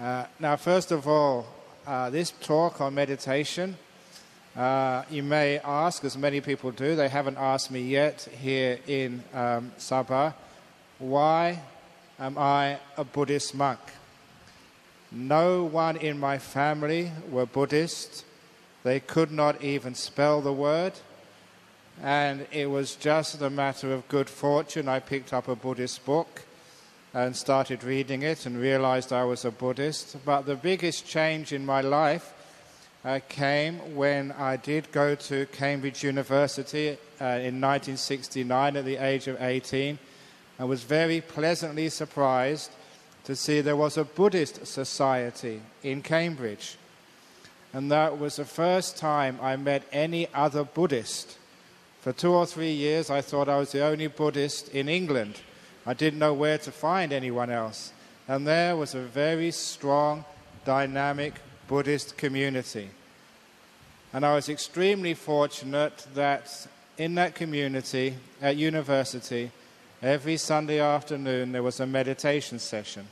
Now, first of all, this talk on meditation, you may ask, as many people do, they haven't asked me yet here in Sabah, why am I a Buddhist monk? No one in my family were Buddhist. They could not even spell the word. And it was just a matter of good fortune. I picked up a Buddhist book and started reading it and realized I was a Buddhist. But the biggest change in my life came when I did go to Cambridge University in 1969 at the age of 18. I was very pleasantly surprised to see there was a Buddhist society in Cambridge. And that was the first time I met any other Buddhist. For 2 or 3 years, I thought I was the only Buddhist in England. I didn't know where to find anyone else. And there was a very strong, dynamic Buddhist community. And I was extremely fortunate that in that community, at university, every Sunday afternoon there was a meditation session.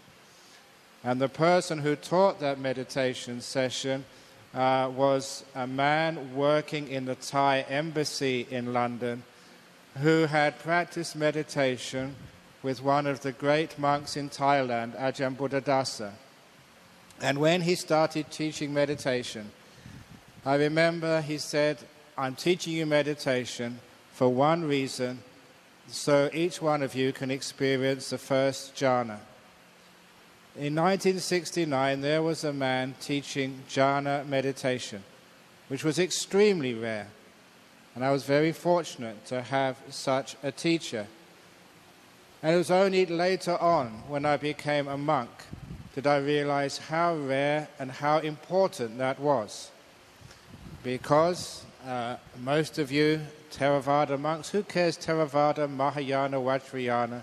And the person who taught that meditation session was a man working in the Thai embassy in London who had practiced meditation with one of the great monks in Thailand, Ajahn Brahm. And when he started teaching meditation, I remember he said, "I'm teaching you meditation for one reason, so each one of you can experience the first jhana." In 1969, there was a man teaching Jhana Meditation, which was extremely rare. And I was very fortunate to have such a teacher. And it was only later on, when I became a monk, did I realize how rare and how important that was. Because most of you Theravada monks, who cares Theravada, Mahayana, Vajrayana?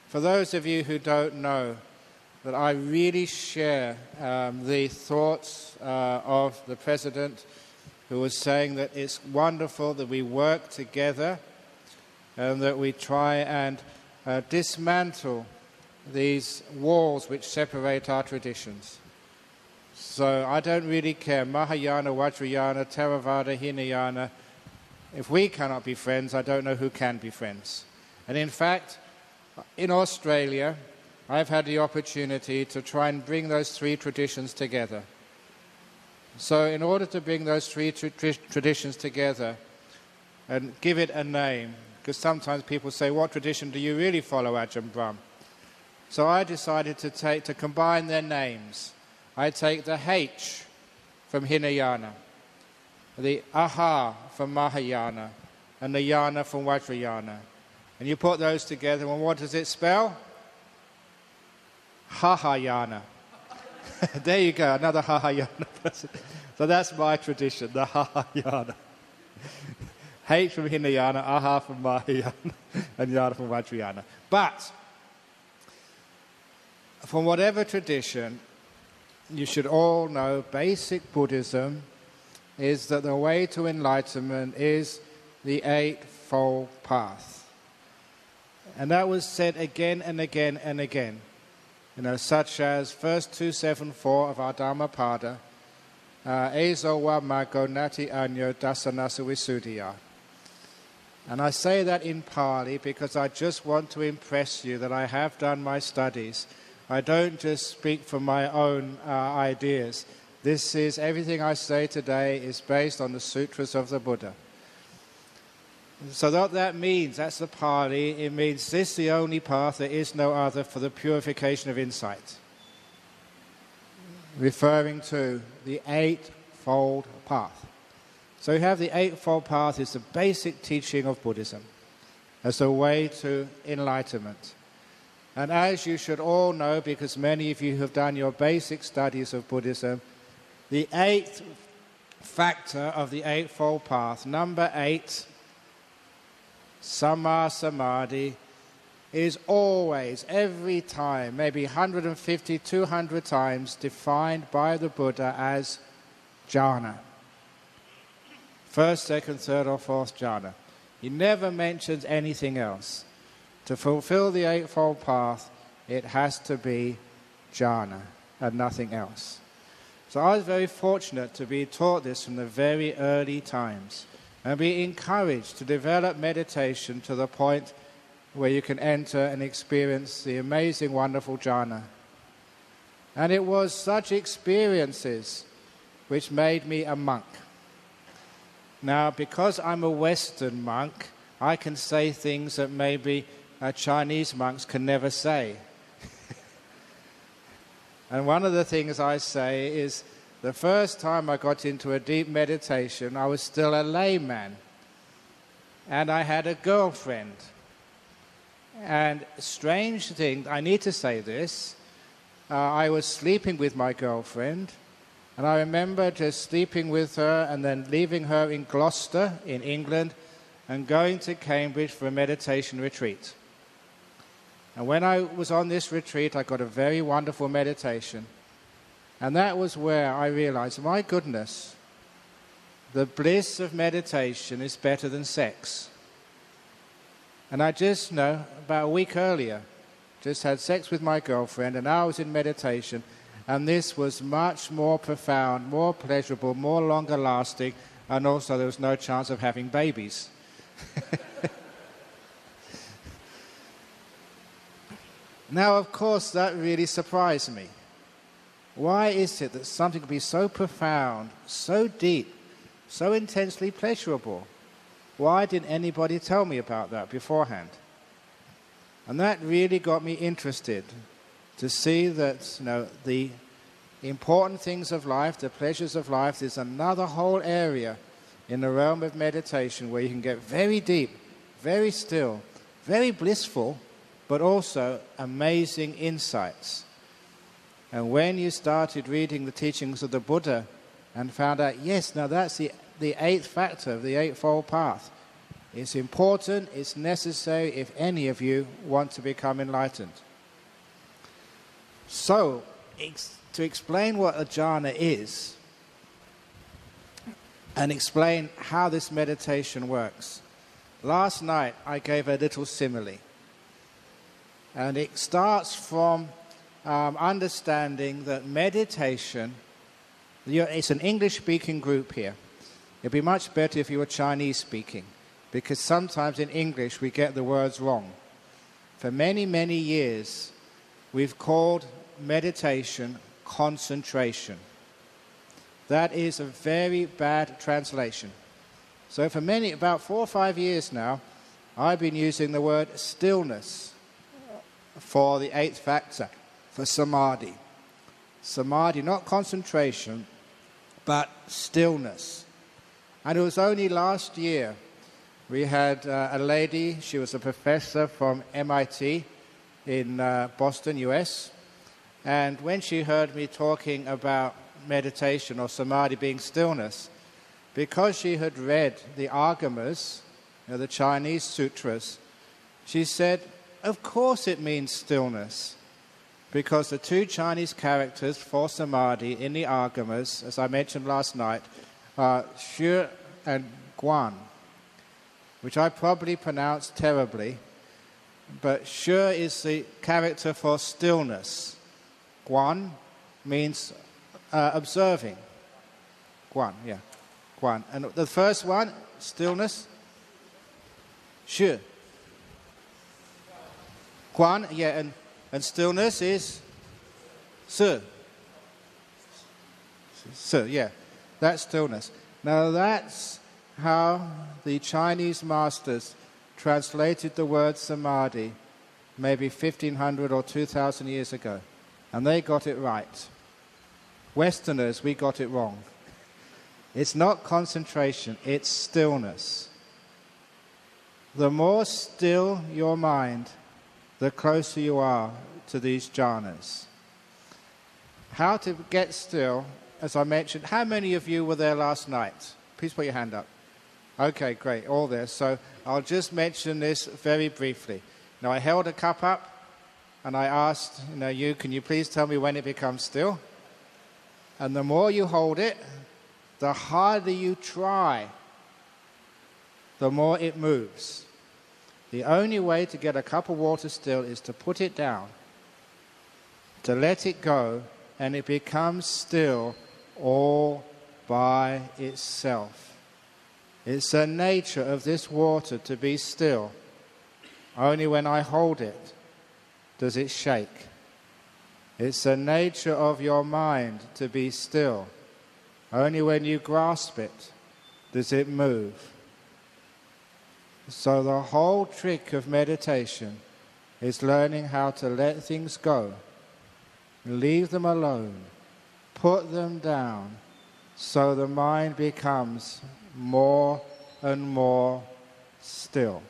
For those of you who don't know, that I really share the thoughts of the President, who was saying that it's wonderful that we work together and that we try and dismantle these walls which separate our traditions. So I don't really care, Mahayana, Vajrayana, Theravada, Hinayana. If we cannot be friends, I don't know who can be friends. And in fact, in Australia, I've had the opportunity to try and bring those three traditions together. So in order to bring those three traditions together and give it a name, because sometimes people say, what tradition do you really follow, Ajahn Brahm? So I decided to combine their names. I take the H from Hinayana, the Aha from Mahayana, and the Yana from Vajrayana. And you put those together, and what does it spell? Hahayana. There you go, another Hahayana person. So that's my tradition, the Hahayana. H from Hinayana, Aha from Mahayana, and Yana from Vajrayana. But from whatever tradition, you should all know basic Buddhism is that the way to enlightenment is the Eightfold Path. And that was said again and again and again. Such as verse 274 of our Dhammapada, Ezo wa mago nati anyo dasanasa visuddhiya. And I say that in Pali because I just want to impress you that I have done my studies. I don't just speak from my own ideas. This is, everything I say today is based on the sutras of the Buddha. So what that means, that's the Pali, it means this is the only path, there is no other for the purification of insight. Referring to the Eightfold Path. So you have the Eightfold Path is the basic teaching of Buddhism as a way to enlightenment. And as you should all know, because many of you have done your basic studies of Buddhism, the eighth factor of the Eightfold Path, number 8, Samma Samadhi, is always, every time, maybe 150, 200 times, defined by the Buddha as jhana. First, second, third, or fourth jhana. He never mentions anything else. To fulfill the Eightfold Path, it has to be jhana. and nothing else. So I was very fortunate to be taught this from the very early times and be encouraged to develop meditation to the point where you can enter and experience the amazing, wonderful jhana. And it was such experiences which made me a monk. Now, because I'm a Western monk, I can say things that maybe Chinese monks can never say. And one of the things I say is, the first time I got into a deep meditation, I was still a layman. And I had a girlfriend. And strange thing, I need to say this, I was sleeping with my girlfriend, and I remember just sleeping with her and then leaving her in Gloucester in England and going to Cambridge for a meditation retreat. And when I was on this retreat, I got a very wonderful meditation. And that was where I realized, my goodness, the bliss of meditation is better than sex. And I just about a week earlier, just had sex with my girlfriend, and I was in meditation, and this was much more profound, more pleasurable, more longer lasting, and also there was no chance of having babies. Now, of course, that really surprised me. Why is it that something can be so profound, so deep, so intensely pleasurable? Why didn't anybody tell me about that beforehand? And that really got me interested to see that, the important things of life, the pleasures of life, there's another whole area in the realm of meditation where you can get very deep, very still, very blissful, but also amazing insights. And when you started reading the teachings of the Buddha and found out, yes, now that's the eighth factor of the Eightfold Path. It's important, it's necessary if any of you want to become enlightened. So, to explain what a jhana is and explain how this meditation works, last night I gave a little simile. And it starts from understanding that meditation, it's an English-speaking group here. It'd be much better if you were Chinese-speaking, because sometimes in English we get the words wrong. For many, many years, we've called meditation concentration. That is a very bad translation. So for about 4 or 5 years now, I've been using the word stillness for the eighth factor, for samadhi. Samadhi, not concentration, but stillness. And it was only last year we had a lady, she was a professor from MIT in Boston, US, and when she heard me talking about meditation or samadhi being stillness, because she had read the agamas, the Chinese sutras, she said, of course it means stillness, because the two Chinese characters for samadhi in the agamas, as I mentioned last night, are Shi and Guan, which I probably pronounced terribly, but Shi is the character for stillness. Guan means observing. Guan, yeah. Guan. And the first one, stillness, Shi. Guan, yeah, and stillness is Si. Si, yeah. That's stillness. Now that's how the Chinese masters translated the word samadhi maybe 1,500 or 2,000 years ago. And they got it right. Westerners, we got it wrong. It's not concentration, it's stillness. The more still your mind, the closer you are to these jhanas. How to get still, as I mentioned, how many of you were there last night? Please put your hand up. Okay, great, all there. So I'll just mention this very briefly. Now, I held a cup up and I asked, can you please tell me when it becomes still? And the more you hold it, the harder you try, the more it moves. The only way to get a cup of water still is to put it down, to let it go, and it becomes still all by itself. It's the nature of this water to be still. Only when I hold it does it shake. It's the nature of your mind to be still. Only when you grasp it does it move. So the whole trick of meditation is learning how to let things go, leave them alone, put them down, so the mind becomes more and more still.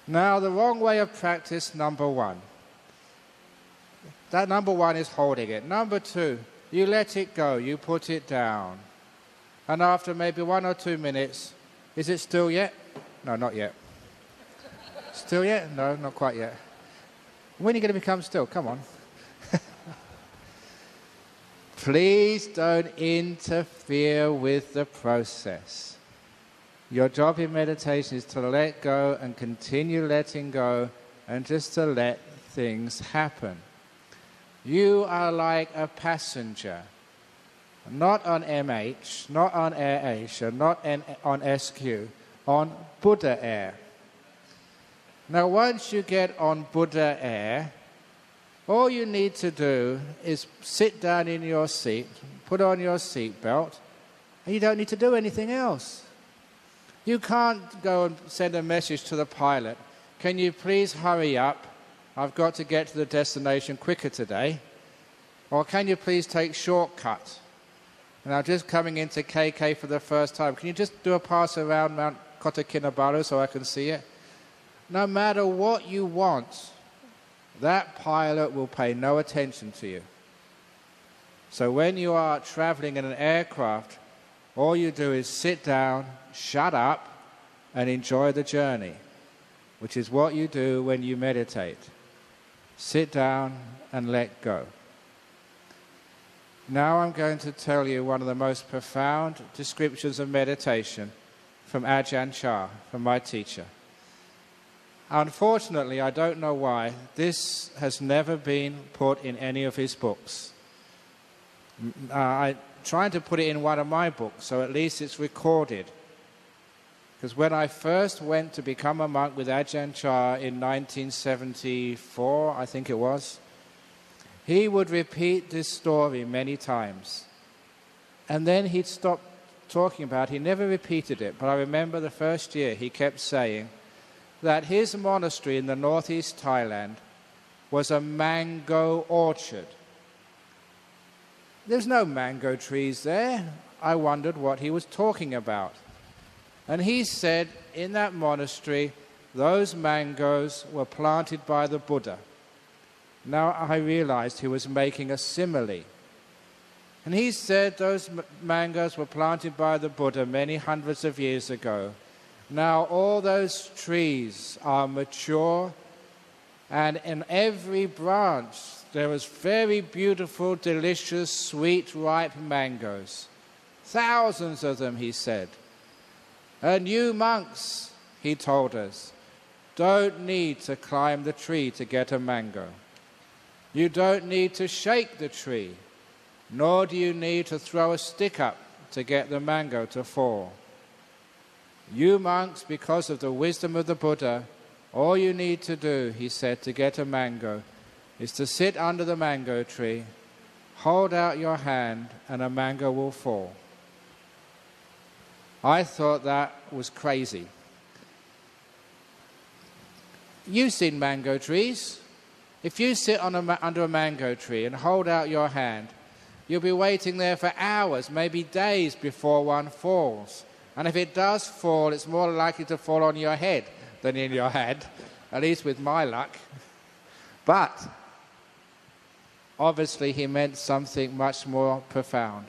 Now, the wrong way of practice, number one. That number one is holding it. Number two, you let it go, you put it down. And after maybe 1 or 2 minutes, is it still yet? No, not yet. Still yet? No, not quite yet. When are you going to become still? Come on. Please don't interfere with the process. Your job in meditation is to let go and continue letting go and just to let things happen. You are like a passenger, not on MH, not on AirAsia, not on SQ, on Buddha Air. Now, once you get on Buddha Air, all you need to do is sit down in your seat, put on your seatbelt, and you don't need to do anything else. You can't go and send a message to the pilot, can you please hurry up? I've got to get to the destination quicker today. Or can you please take shortcut? And I'm just coming into KK for the first time. Can you just do a pass around Mount Kota Kinabalu so I can see it? No matter what you want, that pilot will pay no attention to you. So when you are traveling in an aircraft, all you do is sit down, shut up, and enjoy the journey, which is what you do when you meditate. Sit down and let go. Now I'm going to tell you one of the most profound descriptions of meditation from Ajahn Brahm, from my teacher. Unfortunately, I don't know why, this has never been put in any of his books. I tried to put it in one of my books, so at least it's recorded. Because when I first went to become a monk with Ajahn Brahm in 1974, I think it was, he would repeat this story many times. And then he'd stop talking about it. He never repeated it, but I remember the first year he kept saying that his monastery in the northeast Thailand was a mango orchard. There's no mango trees there. I wondered what he was talking about. And he said in that monastery, those mangoes were planted by the Buddha. Now I realized he was making a simile. And he said those mangoes were planted by the Buddha many hundreds of years ago. Now all those trees are mature, and in every branch there was very beautiful, delicious, sweet, ripe mangoes. Thousands of them, he said. And you monks, he told us, don't need to climb the tree to get a mango. You don't need to shake the tree, nor do you need to throw a stick up to get the mango to fall. You monks, because of the wisdom of the Buddha, all you need to do, he said, to get a mango is to sit under the mango tree, hold out your hand, and a mango will fall. I thought that was crazy. You've seen mango trees. If you sit under a mango tree and hold out your hand, you'll be waiting there for hours, maybe days, before one falls. And if it does fall, it's more likely to fall on your head than in your hand, at least with my luck. But obviously he meant something much more profound.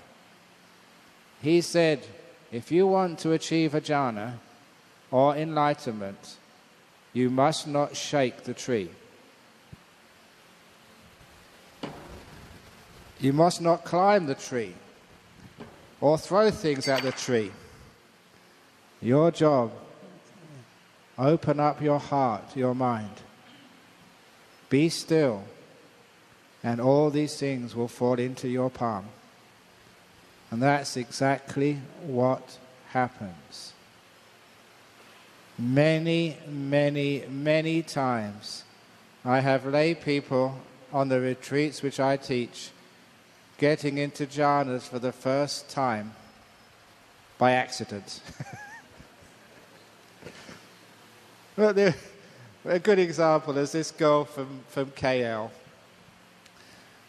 He said, if you want to achieve a jhana or enlightenment, you must not shake the tree. You must not climb the tree or throw things at the tree. Your job, open up your heart, your mind. Be still and all these things will fall into your palm. And that's exactly what happens. Many, many, many times I have lay people on the retreats which I teach getting into jhanas for the first time by accident. Well, a good example is this girl from KL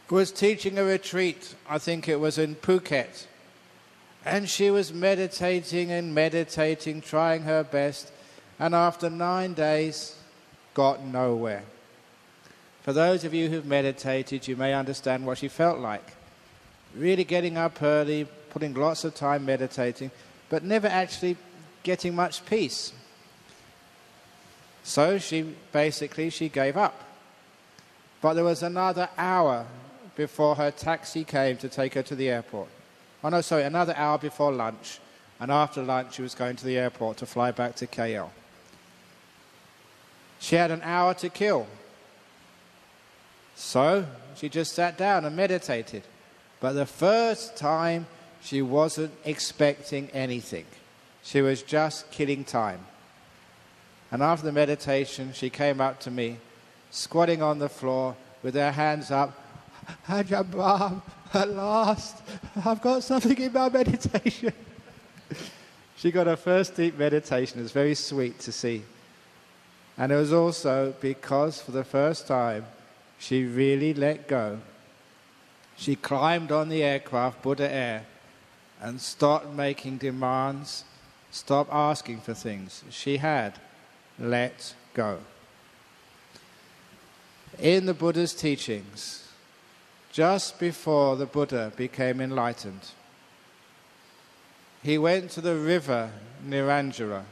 who was teaching a retreat, I think it was in Phuket, and she was meditating and meditating, trying her best, and after 9 days got nowhere. For those of you who've meditated, you may understand what she felt like. Really getting up early, putting lots of time meditating, but never actually getting much peace. So she gave up. But there was another hour before her taxi came to take her to the airport. Another hour before lunch. And after lunch, she was going to the airport to fly back to KL. She had an hour to kill. So she just sat down and meditated. But the first time, she wasn't expecting anything. She was just killing time. And after the meditation, she came up to me, squatting on the floor with her hands up. Ajahn Brahm, at last, I've got something in my meditation. She got her first deep meditation. It was very sweet to see. And it was also because for the first time, she really let go. She climbed on the aircraft, Buddha Air, and stopped making demands, stopped asking for things. She had let go. In the Buddha's teachings, just before the Buddha became enlightened, he went to the river Niranjara.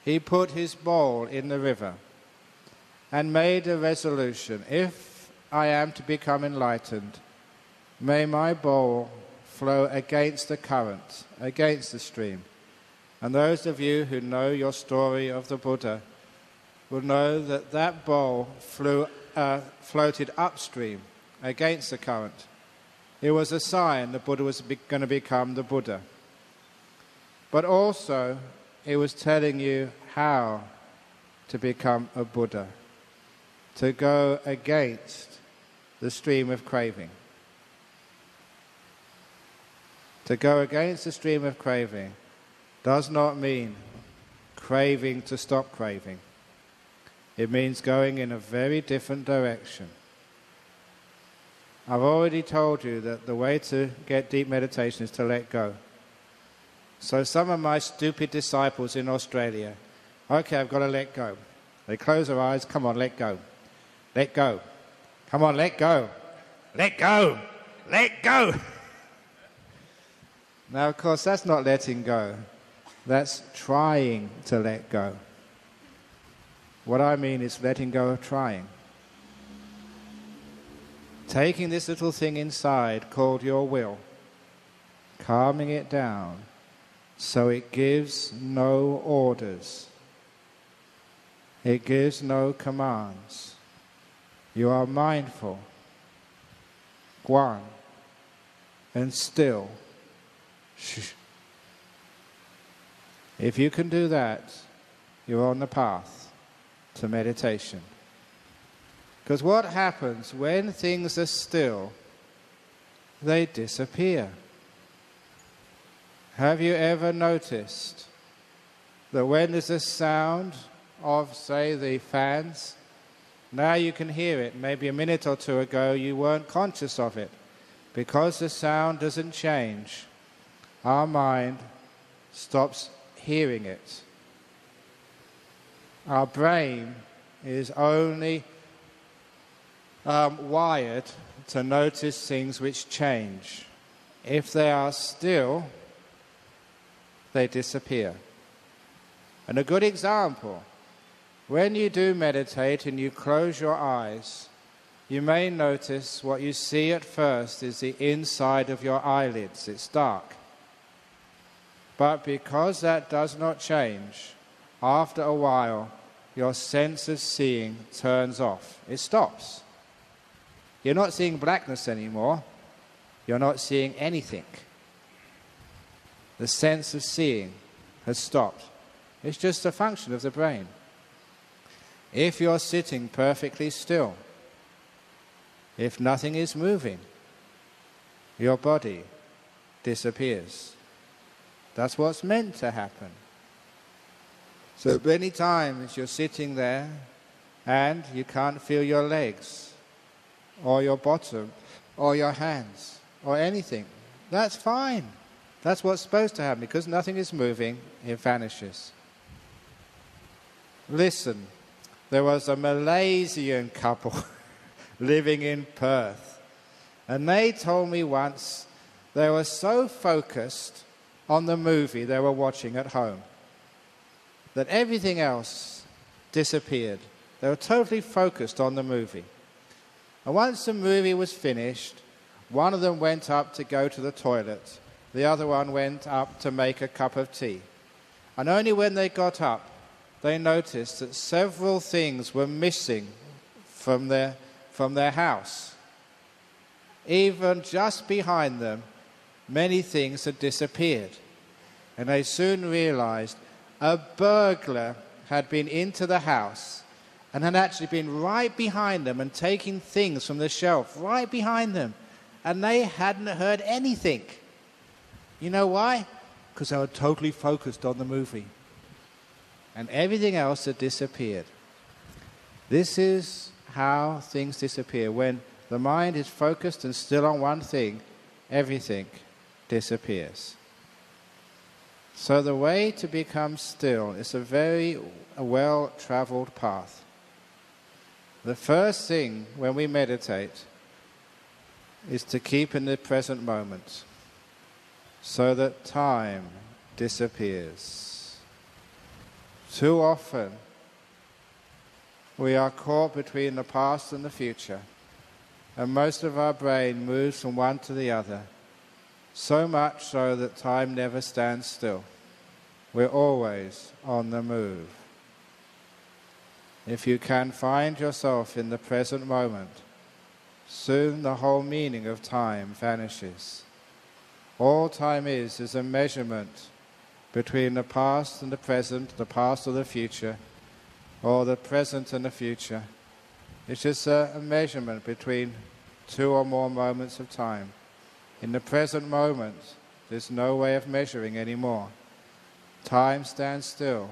He put his bowl in the river and made a resolution: if I am to become enlightened, may my bowl flow against the current, against the stream. And those of you who know your story of the Buddha will know that that bowl floated upstream against the current. It was a sign the Buddha was going to become the Buddha. But also, it was telling you how to become a Buddha, to go against the stream of craving. To go against the stream of craving does not mean craving to stop craving. It means going in a very different direction. I've already told you that the way to get deep meditation is to let go. So some of my stupid disciples in Australia, okay, I've got to let go. They close their eyes, come on, let go. Let go. Come on, let go. Let go. Let go. Now, of course, that's not letting go. That's trying to let go. What I mean is letting go of trying. Taking this little thing inside called your will, calming it down so it gives no orders. It gives no commands. You are mindful, one, and still. Shh. If you can do that, you're on the path to meditation. Because what happens when things are still, they disappear. Have you ever noticed that when there's a sound of, say, the fans, now you can hear it. Maybe a minute or two ago you weren't conscious of it. Because the sound doesn't change, our mind stops hearing it. Our brain is only wired to notice things which change. If they are still, they disappear. And a good example, when you do meditate and you close your eyes, you may notice what you see at first is the inside of your eyelids. It's dark. But because that does not change, after a while, your sense of seeing turns off. It stops. You're not seeing blackness anymore. You're not seeing anything. The sense of seeing has stopped. It's just a function of the brain. If you're sitting perfectly still, if nothing is moving, your body disappears. That's what's meant to happen. So many times you're sitting there and you can't feel your legs or your bottom or your hands or anything. That's fine. That's what's supposed to happen. Because nothing is moving, it vanishes. Listen, there was a Malaysian couple living in Perth, and they told me once they were so focused on the movie they were watching at home that everything else disappeared. They were totally focused on the movie. And once the movie was finished, one of them went up to go to the toilet. The other one went up to make a cup of tea. And only when they got up, they noticed that several things were missing from their house. Even just behind them, many things had disappeared. And they soon realized a burglar had been into the house and had actually been right behind them and taking things from the shelf right behind them. And they hadn't heard anything. You know why? Because they were totally focused on the movie. And everything else had disappeared. This is how things disappear. When the mind is focused and still on one thing, everything disappears. So the way to become still is a very well-traveled path. The first thing when we meditate is to keep in the present moment so that time disappears. Too often we are caught between the past and the future, and most of our brain moves from one to the other, so much so that time never stands still. We're always on the move. If you can find yourself in the present moment, soon the whole meaning of time vanishes. All time is a measurement between the past and the present, the past or the future, or the present and the future. It's just a measurement between two or more moments of time. In the present moment, there's no way of measuring anymore. Time stands still,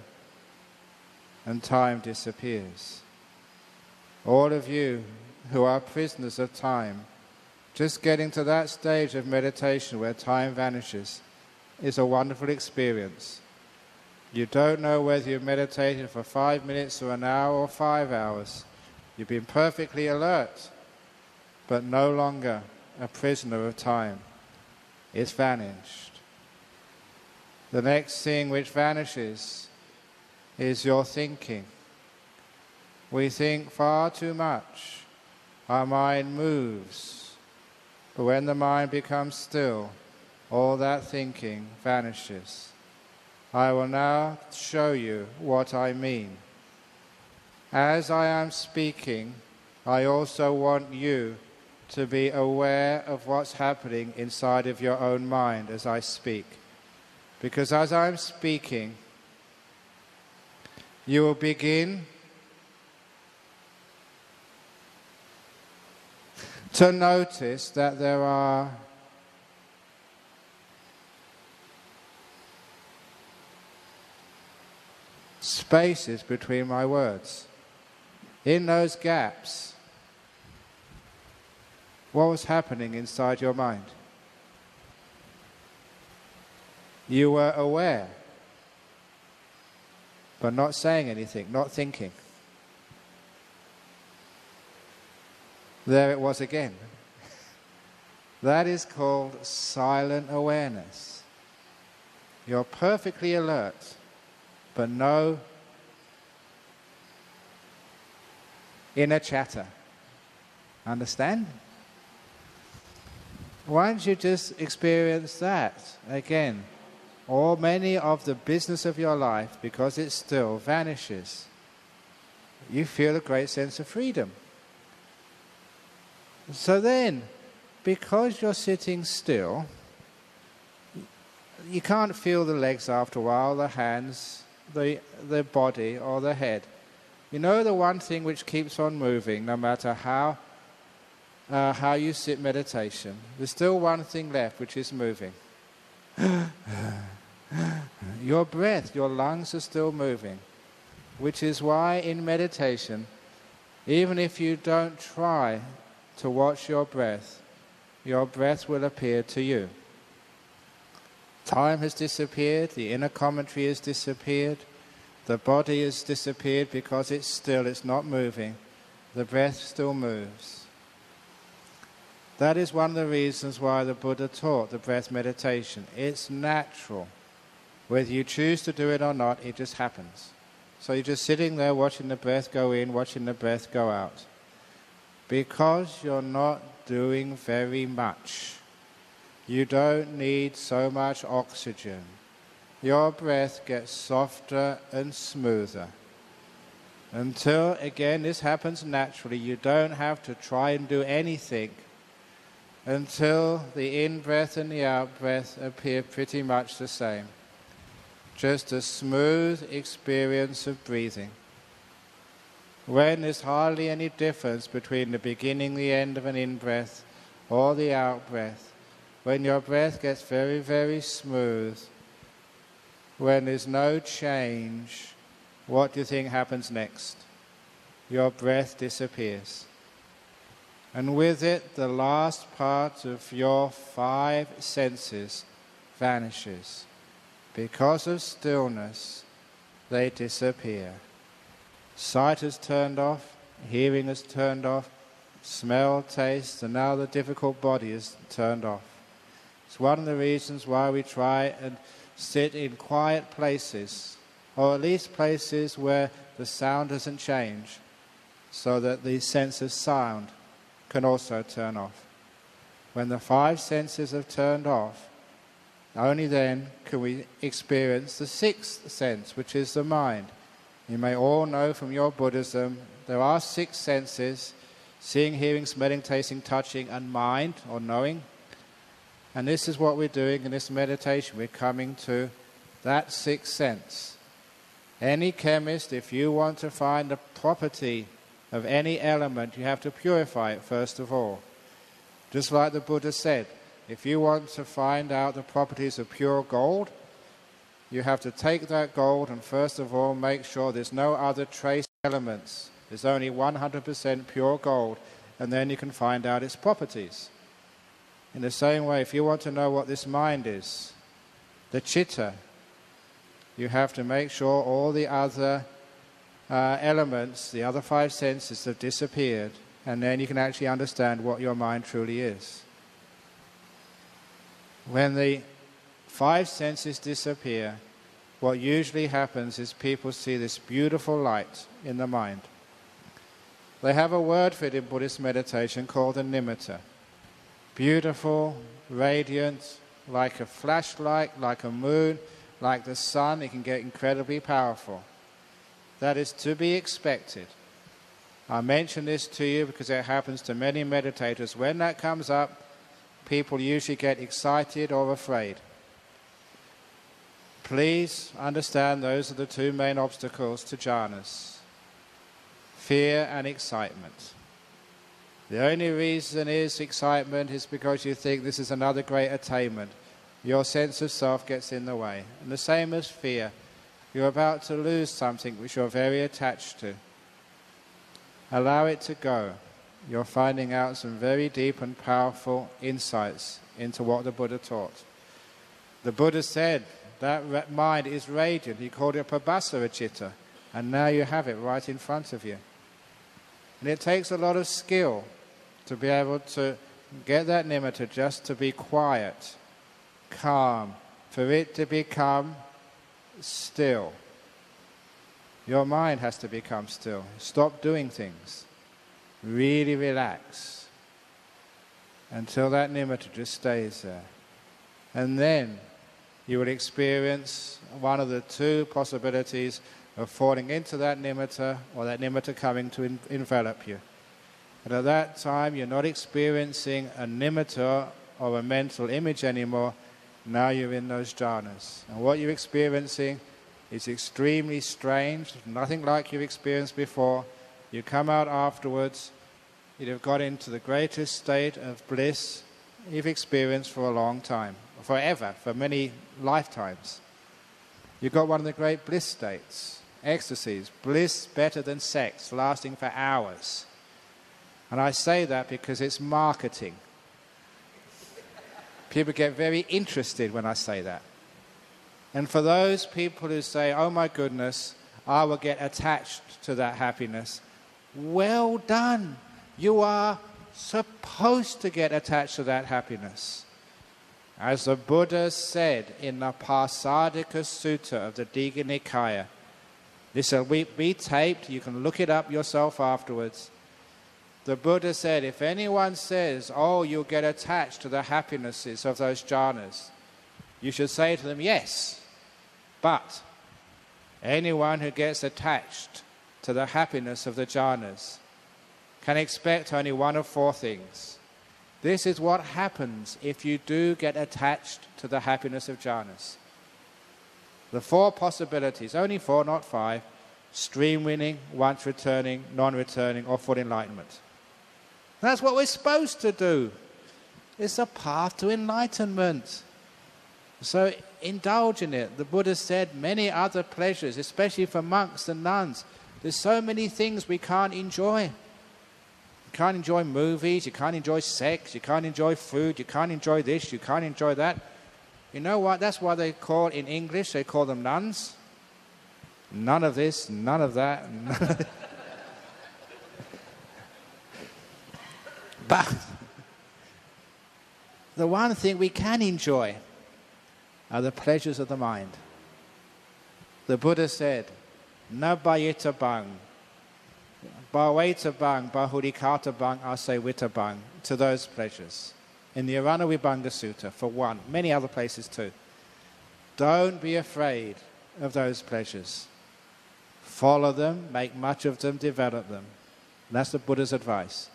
and time disappears. All of you who are prisoners of time, just getting to that stage of meditation where time vanishes is a wonderful experience. You don't know whether you've meditated for 5 minutes or an hour or 5 hours. You've been perfectly alert, but no longer a prisoner of time. It's vanished. The next thing which vanishes is your thinking. We think far too much. Our mind moves. But when the mind becomes still, all that thinking vanishes. I will now show you what I mean. As I am speaking, I also want you to be aware of what's happening inside of your own mind as I speak. Because as I'm speaking, you will begin to notice that there are spaces between my words. In those gaps, what was happening inside your mind? You were aware, but not saying anything, not thinking. There it was again. That is called silent awareness. You're perfectly alert, but no inner chatter. Understand? Why don't you just experience that again? Or many of the business of your life, because it still vanishes. You feel a great sense of freedom. So then, because you're sitting still, you can't feel the legs after a while, the hands, the body or the head. You know the one thing which keeps on moving, no matter how you sit meditation. There's still one thing left which is moving. Your breath, your lungs are still moving, which is why in meditation, even if you don't try to watch your breath will appear to you. Time has disappeared, the inner commentary has disappeared, the body has disappeared because it's still, it's not moving. The breath still moves. That is one of the reasons why the Buddha taught the breath meditation. It's natural. Whether you choose to do it or not, it just happens. So you're just sitting there watching the breath go in, watching the breath go out. Because you're not doing very much. You don't need so much oxygen. Your breath gets softer and smoother. Until, again, this happens naturally. You don't have to try and do anything until the in-breath and the out-breath appear pretty much the same. Just a smooth experience of breathing. When there's hardly any difference between the beginning and the end of an in-breath or the out-breath, when your breath gets very, very smooth, when there's no change, what do you think happens next? Your breath disappears. And with it, the last part of your 5 senses vanishes. Because of stillness, they disappear. Sight has turned off, hearing has turned off, smell, taste, and now the difficult body is turned off. It's one of the reasons why we try and sit in quiet places, or at least places where the sound doesn't change, so that the sense of sound can also turn off. When the 5 senses have turned off, only then can we experience the 6th sense, which is the mind. You may all know from your Buddhism, there are 6 senses: seeing, hearing, smelling, tasting, touching, and mind, or knowing. And this is what we're doing in this meditation. We're coming to that 6th sense. Any chemist, if you want to find the property of any element, you have to purify it first of all. Just like the Buddha said, if you want to find out the properties of pure gold, you have to take that gold and first of all make sure there's no other trace elements. There's only 100% pure gold, and then you can find out its properties. In the same way, if you want to know what this mind is, the citta, you have to make sure all the other elements, the other 5 senses have disappeared, and then you can actually understand what your mind truly is. When the 5 senses disappear, what usually happens is people see this beautiful light in the mind. They have a word for it in Buddhist meditation called a nimitta. Beautiful, radiant, like a flashlight, like a moon, like the sun. It can get incredibly powerful. That is to be expected. I mention this to you because it happens to many meditators. When that comes up, people usually get excited or afraid. Please understand those are the 2 main obstacles to jhanas: fear and excitement. The only reason is excitement is because you think this is another great attainment. Your sense of self gets in the way. And the same as fear. You're about to lose something which you're very attached to. Allow it to go. You're finding out some very deep and powerful insights into what the Buddha taught. The Buddha said that mind is radiant. He called it Pabhasara citta. And now you have it right in front of you. And it takes a lot of skill to be able to get that nimitta just to be quiet, calm, for it to become still. Your mind has to become still. Stop doing things. Really relax until that nimitta just stays there. And then you will experience one of the 2 possibilities of falling into that nimitta or that nimitta coming to envelop you. And at that time, you're not experiencing a nimitta or a mental image anymore. Now you're in those jhanas. And what you're experiencing is extremely strange, nothing like you've experienced before. You come out afterwards, you'd have got into the greatest state of bliss you've experienced for a long time, forever, for many lifetimes. You've got one of the great bliss states, ecstasies, bliss better than sex, lasting for hours. And I say that because it's marketing. People get very interested when I say that. And for those people who say, oh my goodness, I will get attached to that happiness, well done. You are supposed to get attached to that happiness. As the Buddha said in the Pasadika Sutta of the Digha Nikaya, this will be taped, you can look it up yourself afterwards. The Buddha said, if anyone says, oh, you'll get attached to the happinesses of those jhanas, you should say to them, yes, but anyone who gets attached to the happiness of the jhanas can expect only one of four things. This is what happens if you do get attached to the happiness of jhanas. The four possibilities, only four, not five: stream winning, once returning, non-returning, or full enlightenment. That's what we're supposed to do. It's a path to enlightenment. So indulge in it. The Buddha said many other pleasures, especially for monks and nuns. There's so many things we can't enjoy. You can't enjoy movies, you can't enjoy sex, you can't enjoy food, you can't enjoy this, you can't enjoy that. You know what? That's why they call, in English, they call them nuns. None of this, none of that. But the one thing we can enjoy are the pleasures of the mind. The Buddha said, na bayita bang, baweta bang, bahurikata bang, asewita bang, to those pleasures. In the Arana Vibhanga Sutta, for one, many other places too. Don't be afraid of those pleasures. Follow them, make much of them, develop them. And that's the Buddha's advice.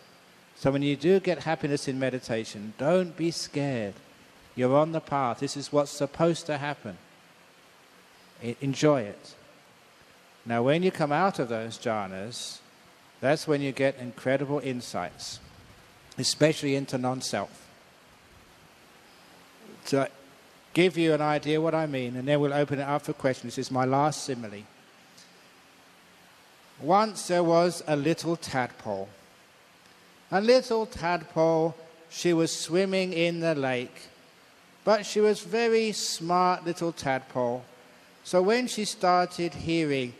So when you do get happiness in meditation, don't be scared. You're on the path. This is what's supposed to happen. Enjoy it. Now when you come out of those jhanas, that's when you get incredible insights, especially into non-self. To give you an idea what I mean, and then we'll open it up for questions. This is my last simile. Once there was a little tadpole. A little tadpole, she was swimming in the lake, but she was very smart little tadpole. So when she started hearing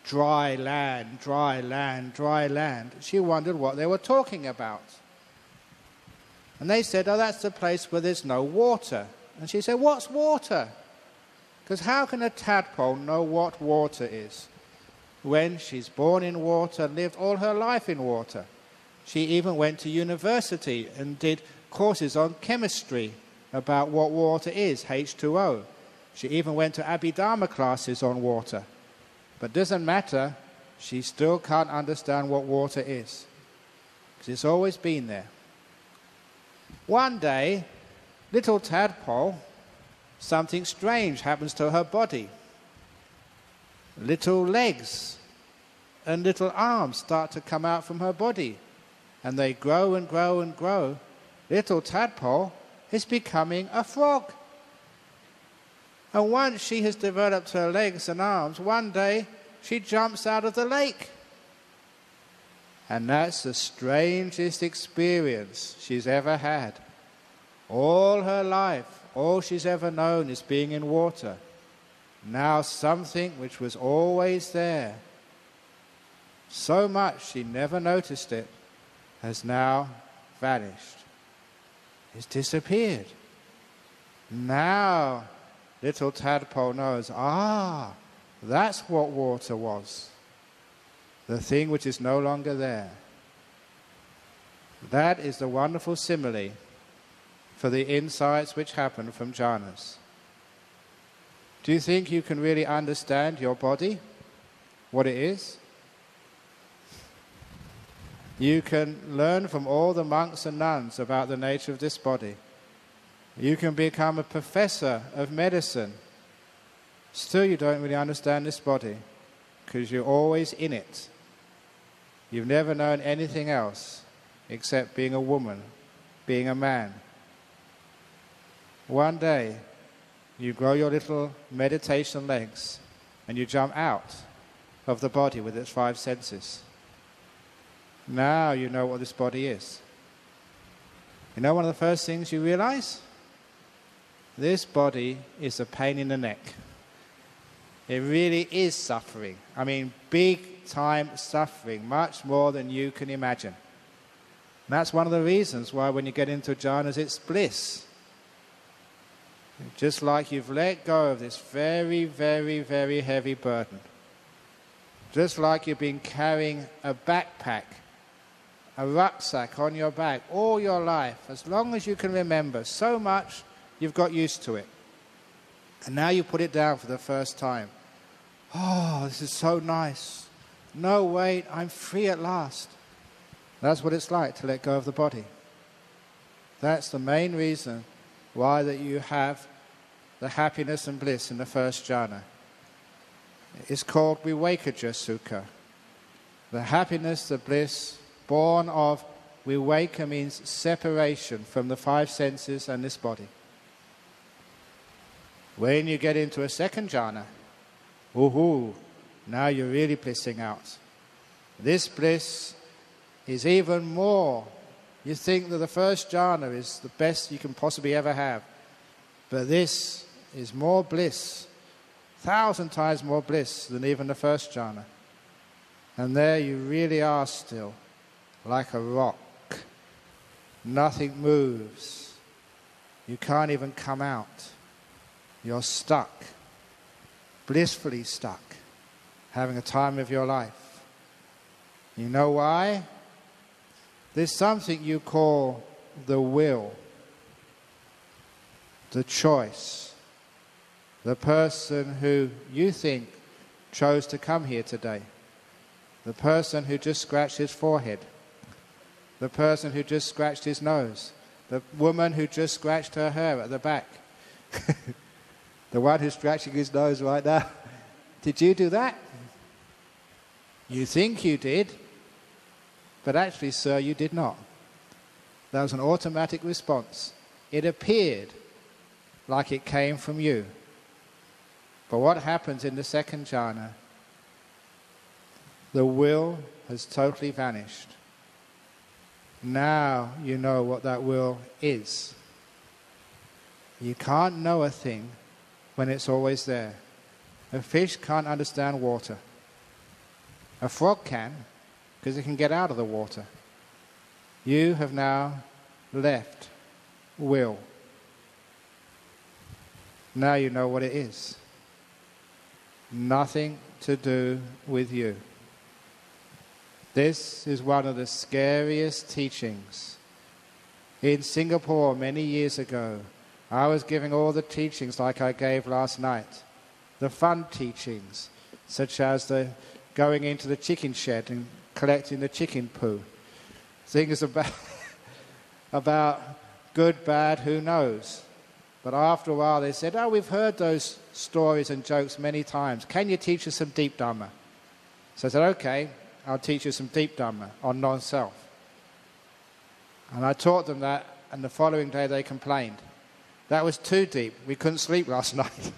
dry land, dry land, dry land, she wondered what they were talking about. And they said, oh, that's the place where there's no water. And she said, what's water? Because how can a tadpole know what water is when she's born in water, lived all her life in water? She even went to university and did courses on chemistry about what water is, H2O. She even went to Abhidharma classes on water. But doesn't matter, she still can't understand what water is, because it's always been there. One day, little tadpole, something strange happens to her body. Little legs and little arms start to come out from her body, and they grow and grow and grow. Little tadpole is becoming a frog. And once she has developed her legs and arms, one day she jumps out of the lake. And that's the strangest experience she's ever had. All her life, all she's ever known is being in water. Now something which was always there, so much she never noticed it, has now vanished. It's disappeared. Now little tadpole knows, that's what water was. The thing which is no longer there. That is the wonderful simile for the insights which happen from jhanas. Do you think you can really understand your body, what it is? You can learn from all the monks and nuns about the nature of this body. You can become a professor of medicine. Still, you don't really understand this body because you're always in it. You've never known anything else except being a woman, being a man. One day, you grow your little meditation legs and you jump out of the body with its 5 senses. Now you know what this body is. You know one of the first things you realize? This body is a pain in the neck. It really is suffering. I mean, big time suffering, much more than you can imagine. And that's one of the reasons why when you get into jhanas, it's bliss. Just like you've let go of this very, very, very heavy burden. Just like you've been carrying a backpack, a rucksack on your back all your life, as long as you can remember, so much you've got used to it. And now you put it down for the first time. Oh, this is so nice. No, wait, I'm free at last. That's what it's like to let go of the body. That's the main reason why that you have the happiness and bliss in the first jhana. It's called Vivekaja Sukha. The happiness, the bliss, born of viveka means separation from the 5 senses and this body. When you get into a second jhana, now you're really blissing out. This bliss is even more. You think that the first jhana is the best you can possibly ever have. But this is more bliss, 1,000 times more bliss than even the first jhana. And there you really are still, like a rock. Nothing moves. You can't even come out. You're stuck, blissfully stuck, having a time of your life. You know why? There's something you call the will, the choice, the person who you think chose to come here today, the person who just scratched his forehead, the person who just scratched his nose, the woman who just scratched her hair at the back, the one who's scratching his nose right now. Did you do that? You think you did, but actually, sir, you did not. That was an automatic response. It appeared like it came from you. But what happens in the second jhana? The will has totally vanished. Now you know what that will is. You can't know a thing when it's always there. A fish can't understand water. A frog can, because it can get out of the water. You have now left will. Now you know what it is. Nothing to do with you. This is one of the scariest teachings. In Singapore many years ago, I was giving all the teachings like I gave last night. The fun teachings, such as the going into the chicken shed and collecting the chicken poo. Things about good, bad, who knows. But after a while they said, we've heard those stories and jokes many times. Can you teach us some deep Dhamma? So I said, okay, I'll teach you some deep Dhamma on non-self. And I taught them that, and the following day they complained. That was too deep. We couldn't sleep last night.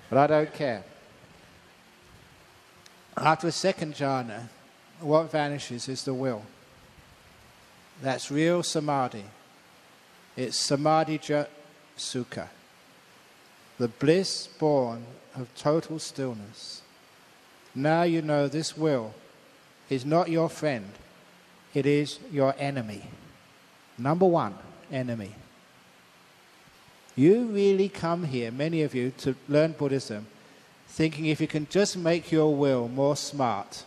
But I don't care. After a second jhana, what vanishes is the will. That's real samadhi. It's samadhija sukha. The bliss born of total stillness. Now you know this will is not your friend. It is your enemy. Number one, enemy. You really come here, many of you, to learn Buddhism, thinking if you can just make your will more smart,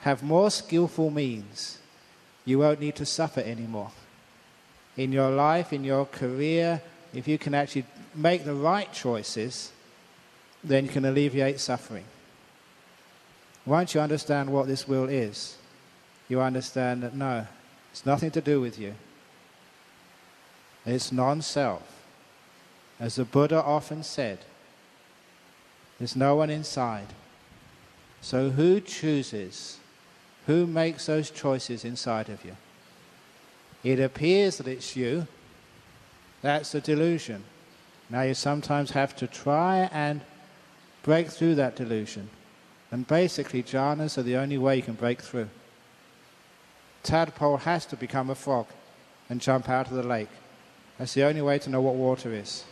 have more skillful means, you won't need to suffer anymore. In your life, in your career, if you can actually make the right choices, then you can alleviate suffering. Once you understand what this will is, you understand that no, it's nothing to do with you. It's non-self. As the Buddha often said, there's no one inside. So who chooses? Who makes those choices inside of you? It appears that it's you. That's a delusion. Now you sometimes have to try and break through that delusion. And basically jhanas are the only way you can break through. Tadpole has to become a frog and jump out of the lake. That's the only way to know what water is.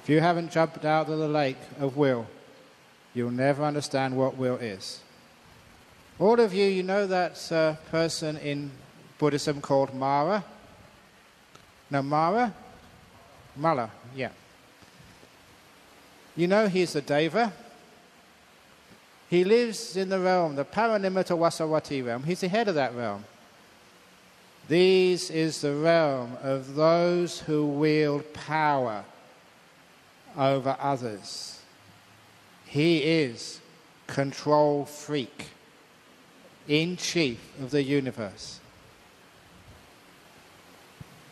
If you haven't jumped out of the lake of will, you'll never understand what will is. All of you, you know that person in Buddhism called Mara? No, Mara? Mala, yeah. You know he's a Deva. He lives in the realm, the Paranimitta Vasavati realm. He's the head of that realm. This is the realm of those who wield power over others. He is control freak, in chief of the universe.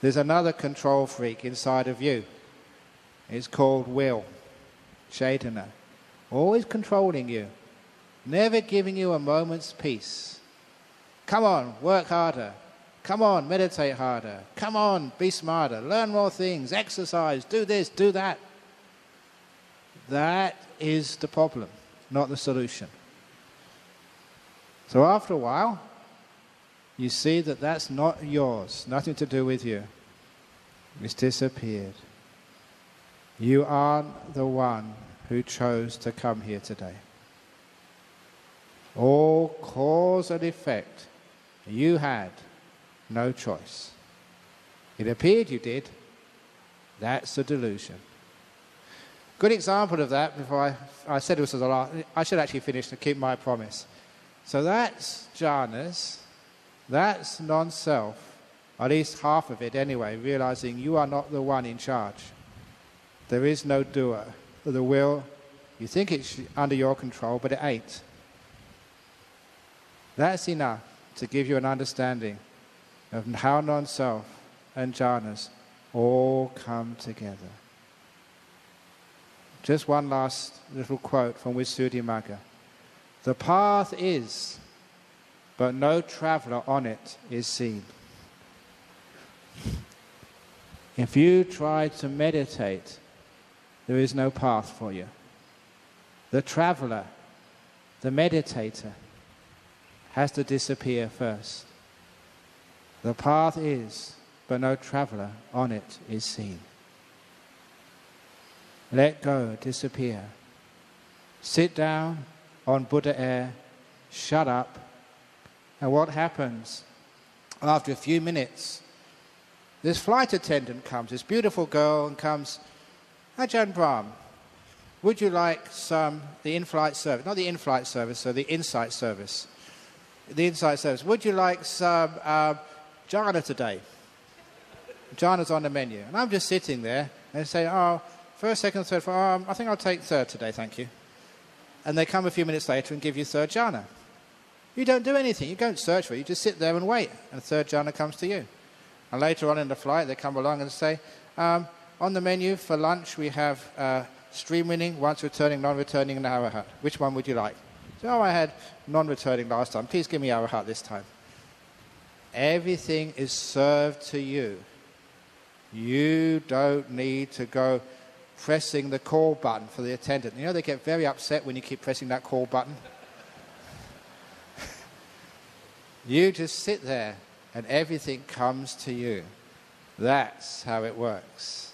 There's another control freak inside of you. It's called will, Chaitanya. Always controlling you, never giving you a moment's peace. Come on, work harder. Come on, meditate harder. Come on, be smarter. Learn more things. Exercise. Do this, do that. That is the problem, not the solution. So after a while, you see that that's not yours, nothing to do with you. It's disappeared. You aren't the one who chose to come here today. All cause and effect, you had no choice. It appeared you did. That's the delusion. Good example of that, before I said this was a lot, I should actually finish to keep my promise. So that's jhanas, that's non-self, at least half of it anyway, realizing you are not the one in charge. There is no doer. The will, you think it's under your control, but it ain't. That's enough to give you an understanding of how non-self and jhanas all come together. Just one last little quote from Visuddhimagga. The path is, but no traveller on it is seen. If you try to meditate, there is no path for you. The traveller, the meditator, has to disappear first. The path is, but no traveller on it is seen. Let go, disappear. Sit down on Buddha air, shut up, and what happens? After a few minutes, this flight attendant comes, this beautiful girl, and comes, Ajahn Brahm, would you like the in-flight service, not the in-flight service, so the insight service. The insight service. Would you like some jhana today? Jhana's on the menu. And I'm just sitting there and say, oh, first, second, third, fourth, I think I'll take third today, thank you. And they come a few minutes later and give you third jhana. You don't do anything. You don't search for it. You just sit there and wait. And third jhana comes to you. And later on in the flight, they come along and say, on the menu for lunch, we have stream winning, once returning, non-returning, and arahat. Which one would you like? So, I had non-returning last time. Please give me arahat this time. Everything is served to you. You don't need to go pressing the call button for the attendant. You know, they get very upset when you keep pressing that call button. You just sit there and everything comes to you. That's how it works.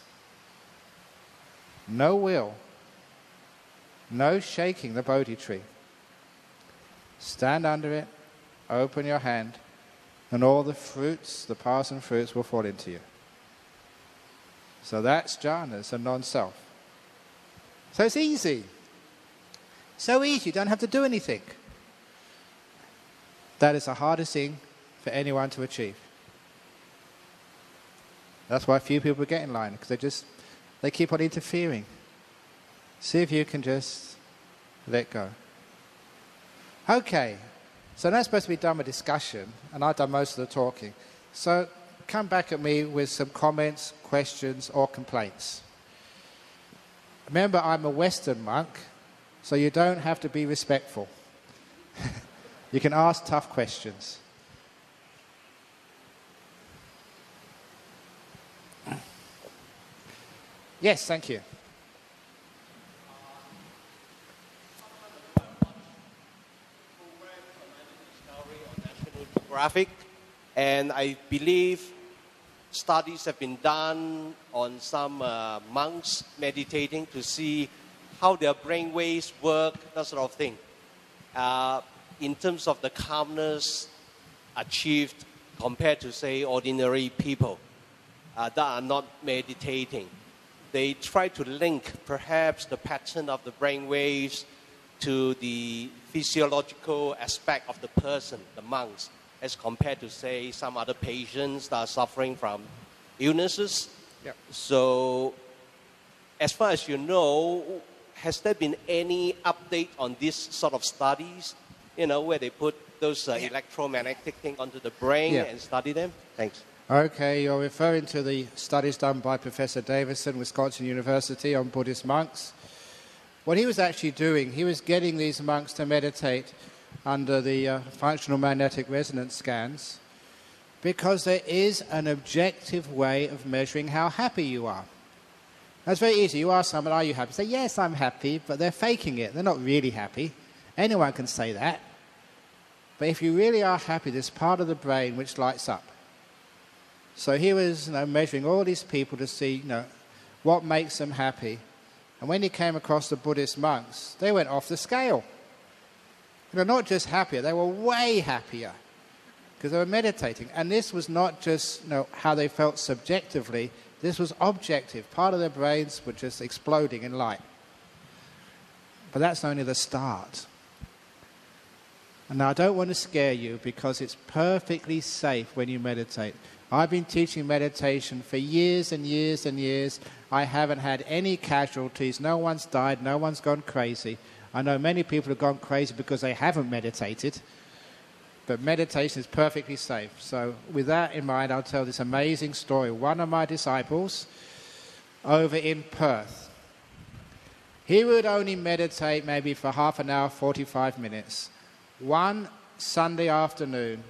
No will. No shaking the Bodhi tree. Stand under it, open your hand, and all the fruits, the passing fruits, will fall into you. So that's jhanas and non-self. So it's easy. So easy, you don't have to do anything. That is the hardest thing for anyone to achieve. That's why few people get in line, because they keep on interfering. See if you can just let go. Okay, so now it's supposed to be done with discussion, and I've done most of the talking. So come back at me with some comments, questions, or complaints. Remember, I'm a Western monk, so you don't have to be respectful. You can ask tough questions. Yes, thank you. Graphic, and I believe studies have been done on some monks meditating to see how their brain waves work, that sort of thing. In terms of the calmness achieved compared to, say, ordinary people that are not meditating. They try to link perhaps the pattern of the brain waves to the physiological aspect of the person, the monks, as compared to, say, some other patients that are suffering from illnesses. Yep. So, as far as you know, has there been any update on this sort of studies, where they put those electromagnetic things onto the brain and study them? Thanks. Okay, you're referring to the studies done by Professor Davison, Wisconsin University, on Buddhist monks. What he was actually doing, he was getting these monks to meditate under the functional magnetic resonance scans, because there is an objective way of measuring how happy you are. That's very easy. You ask someone, are you happy? They say, yes, I'm happy, but they're faking it. They're not really happy. Anyone can say that. But if you really are happy, there's part of the brain which lights up. So he was measuring all these people to see what makes them happy. And when he came across the Buddhist monks, they went off the scale. Not just happier, they were way happier because they were meditating. And this was not just how they felt subjectively, this was objective. Part of their brains were just exploding in light. But that's only the start. And now I don't want to scare you because it's perfectly safe when you meditate. I've been teaching meditation for years and years and years. I haven't had any casualties. No one's died. No one's gone crazy. I know many people have gone crazy because they haven't meditated. But meditation is perfectly safe. So with that in mind, I'll tell this amazing story. One of my disciples over in Perth, he would only meditate maybe for half an hour, 45 minutes. One Sunday afternoon,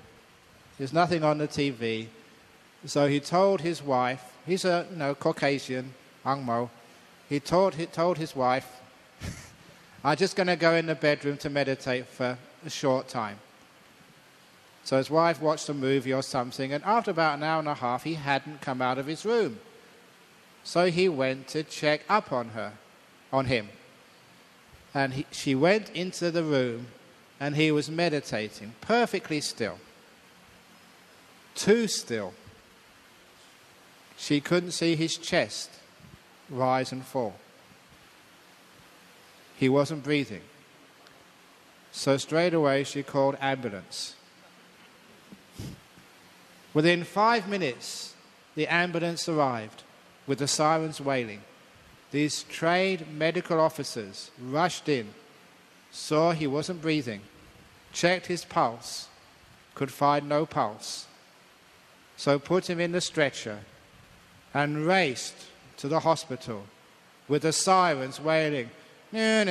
there's nothing on the TV. So he told his wife, he's a Caucasian, Ang Mo, he told his wife, I'm just going to go in the bedroom to meditate for a short time. So his wife watched a movie or something, and after about an hour and a half, he hadn't come out of his room. So he went to check up on him. And she went into the room, and he was meditating, perfectly still. Too still. She couldn't see his chest rise and fall. He wasn't breathing. So straight away she called ambulance. Within 5 minutes, the ambulance arrived with the sirens wailing. These trained medical officers rushed in, saw he wasn't breathing, checked his pulse, could find no pulse. So put him in the stretcher and raced to the hospital with the sirens wailing. Going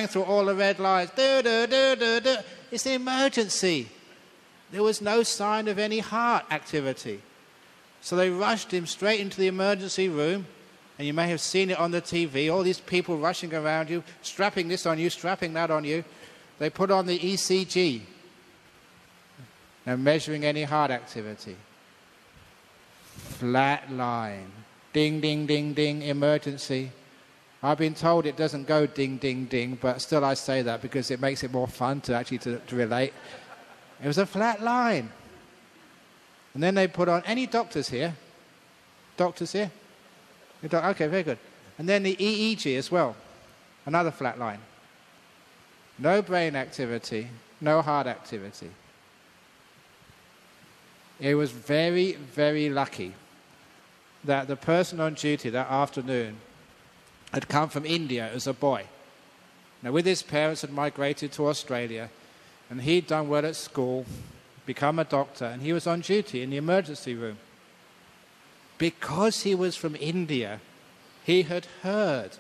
through all the red lights. It's an emergency. There was no sign of any heart activity. So they rushed him straight into the emergency room, and you may have seen it on the TV, all these people rushing around you, strapping this on you, strapping that on you. They put on the ECG, measuring any heart activity. Flat line. Ding, ding, ding, ding, emergency. I've been told it doesn't go ding, ding, ding, but still I say that because it makes it more fun to relate. It was a flat line. And then they put on, any doctors here? Doctors here? Okay, very good. And then the EEG as well. Another flat line. No brain activity, no heart activity. It was very, very lucky that the person on duty that afternoon had come from India as a boy. Now, with his parents had migrated to Australia, and he'd done well at school, become a doctor, and he was on duty in the emergency room. Because he was from India, he had heard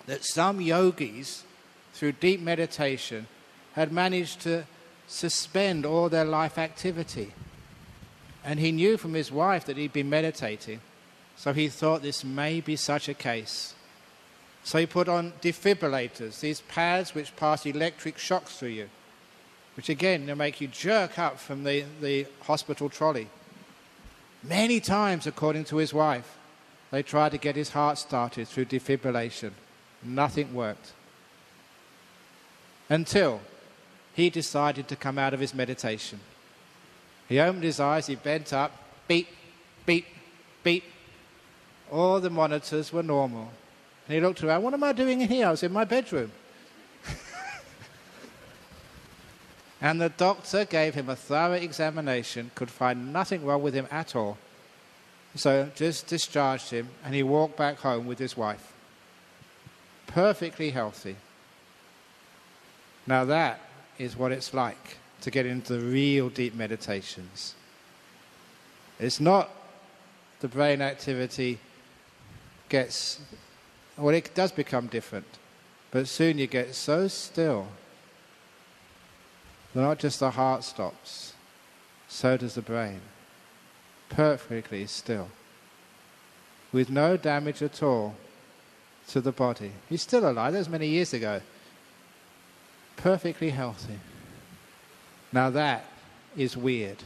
that some yogis, through deep meditation, had managed to suspend all their life activity. And he knew from his wife that he'd been meditating, so he thought this may be such a case. So he put on defibrillators, these pads which pass electric shocks through you, which again, they'll make you jerk up from the hospital trolley. Many times, according to his wife, they tried to get his heart started through defibrillation. Nothing worked. Until he decided to come out of his meditation. He opened his eyes, he bent up, beep, beep, beep. All the monitors were normal. And he looked around, what am I doing in here? I was in my bedroom. And the doctor gave him a thorough examination, could find nothing wrong with him at all. So just discharged him, and he walked back home with his wife. Perfectly healthy. Now that is what it's like to get into the real deep meditations. It's not the brain activity gets, well, it does become different, but soon you get so still. Not just the heart stops, so does the brain. Perfectly still. With no damage at all to the body. He's still alive, that was many years ago. Perfectly healthy. Now that is weird.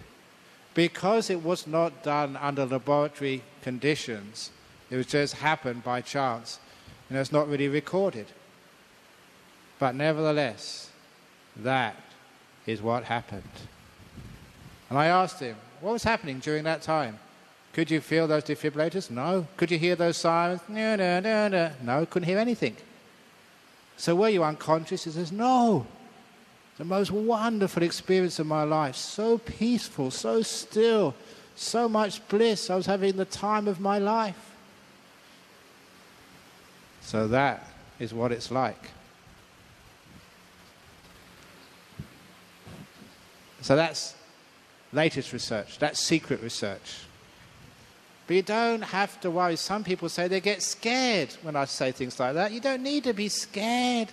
Because it was not done under laboratory conditions, it was just happened by chance. And it's not really recorded. But nevertheless, that is what happened. And I asked him, what was happening during that time? Could you feel those defibrillators? No. Could you hear those sirens? No, no, no, no. No, couldn't hear anything. So were you unconscious? He says, no. The most wonderful experience of my life. So peaceful, so still, so much bliss. I was having the time of my life. So that is what it's like. So that's latest research. That's secret research. But you don't have to worry. Some people say they get scared when I say things like that. You don't need to be scared.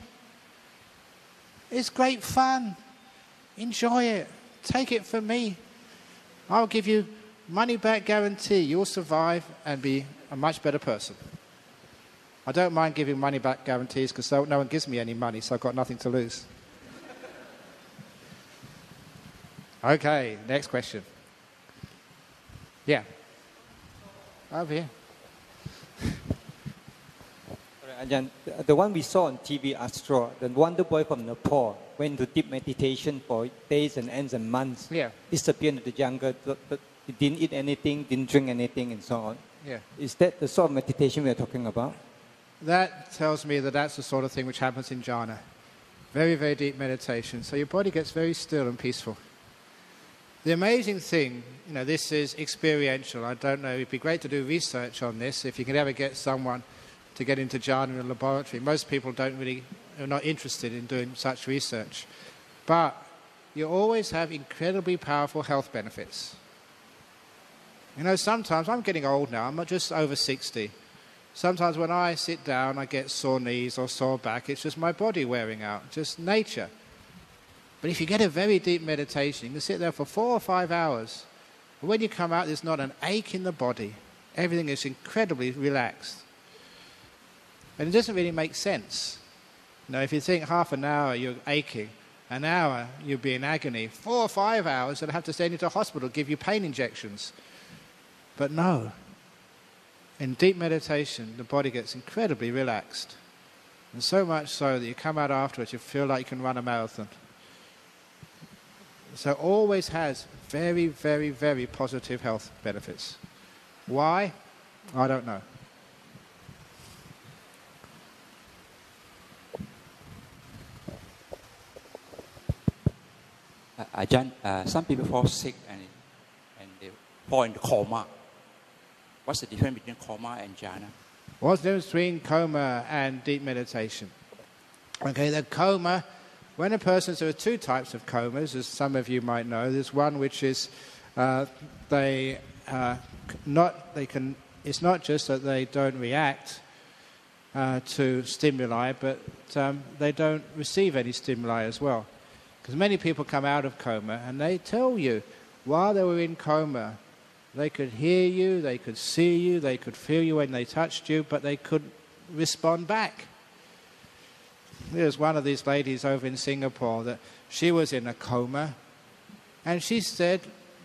It's great fun. Enjoy it. Take it from me. I'll give you money-back guarantee. You'll survive and be a much better person. I don't mind giving money-back guarantees because no one gives me any money, so I've got nothing to lose. Okay, next question. Yeah. Over here. Ajahn, the one we saw on TV, Astro, the wonder boy from Nepal, went to deep meditation for days and ends and months. Yeah. Disappeared into the jungle, but he didn't eat anything, didn't drink anything, and so on. Yeah. Is that the sort of meditation we are talking about? That tells me that that's the sort of thing which happens in jhana. Very, very deep meditation. So your body gets very still and peaceful. The amazing thing, this is experiential. I don't know, it'd be great to do research on this if you can ever get someone to get into jhana in a laboratory. Most people are not interested in doing such research. But you always have incredibly powerful health benefits. Sometimes, I'm getting old now, I'm just over 60. Sometimes when I sit down, I get sore knees or sore back. It's just my body wearing out, just nature. But if you get a very deep meditation, you can sit there for 4 or 5 hours. And when you come out, there's not an ache in the body. Everything is incredibly relaxed. And it doesn't really make sense. If you think half an hour you're aching, an hour you'll be in agony, 4 or 5 hours they'll have to send you to hospital, give you pain injections. But no. In deep meditation, the body gets incredibly relaxed. And so much so that you come out afterwards, you feel like you can run a marathon. So it always has very, very, very positive health benefits. Why? I don't know. Ajahn, some people fall sick and they fall into coma. What's the difference between coma and jhana? What's the difference between coma and deep meditation? Okay, the coma, when a person's, there are two types of comas, as some of you might know. There's one which is it's not just that they don't react to stimuli, but they don't receive any stimuli as well. Because many people come out of coma and they tell you, while they were in coma, they could hear you, they could see you, they could feel you when they touched you, but they couldn't respond back. There's one of these ladies over in Singapore that she was in a coma, and she said,